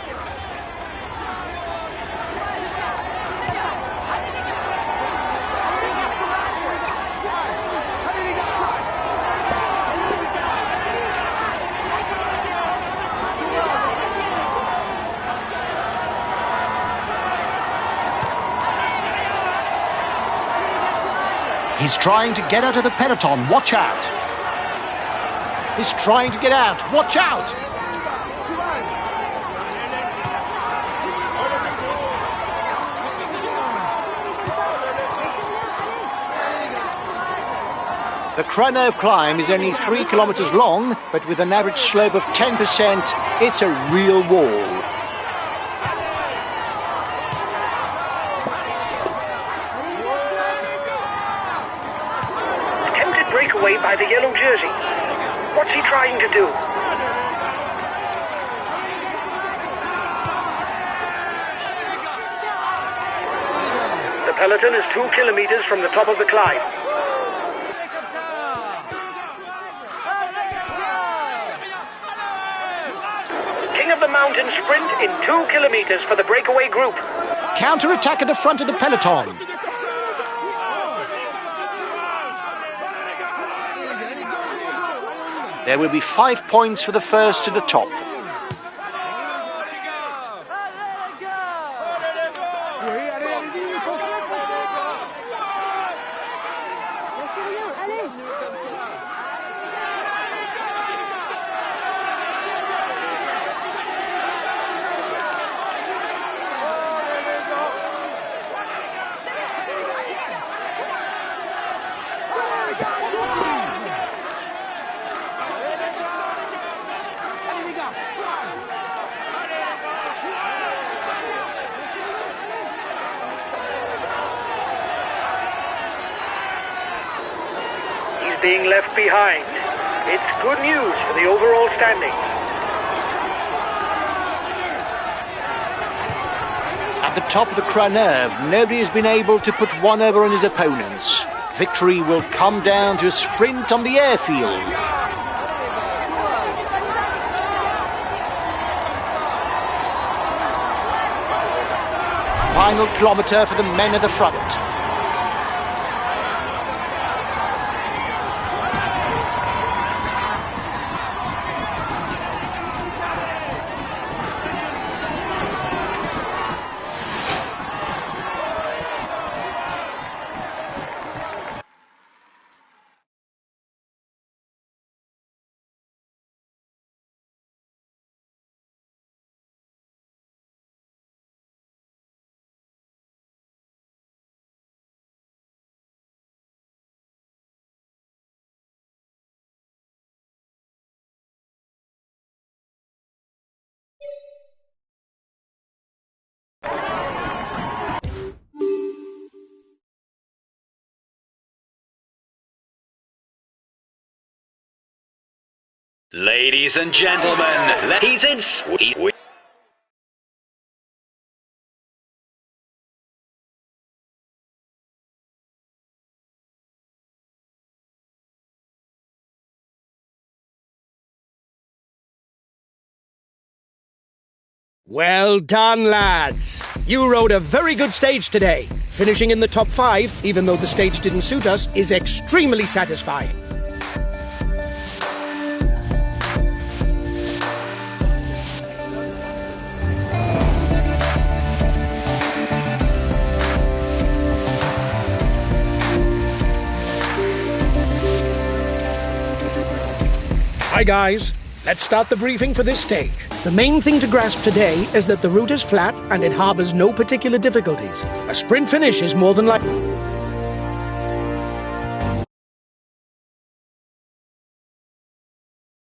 He's trying to get out of the peloton. Watch out. He's trying to get out. Watch out. The Croix-Neuve climb is only 3 kilometers long, but with an average slope of 10%, it's a real wall. Breakaway by the yellow jersey. What's he trying to do? The peloton is 2 kilometers from the top of the climb. King of the Mountain sprint in 2 kilometers for the breakaway group. Counter-attack at the front of the peloton. There will be 5 points for the first to the top. Being left behind. It's good news for the overall standing. At the top of the Craneve, nobody has been able to put one over on his opponents. Victory will come down to a sprint on the airfield. Final kilometre for the men at the front. Ladies and gentlemen, he's in sweet. Well done, lads. You rode a very good stage today. Finishing in the top 5, even though the stage didn't suit us, is extremely satisfying. Hi guys, let's start the briefing for this stage. The main thing to grasp today is that the route is flat and it harbours no particular difficulties. A sprint finish is more than likely.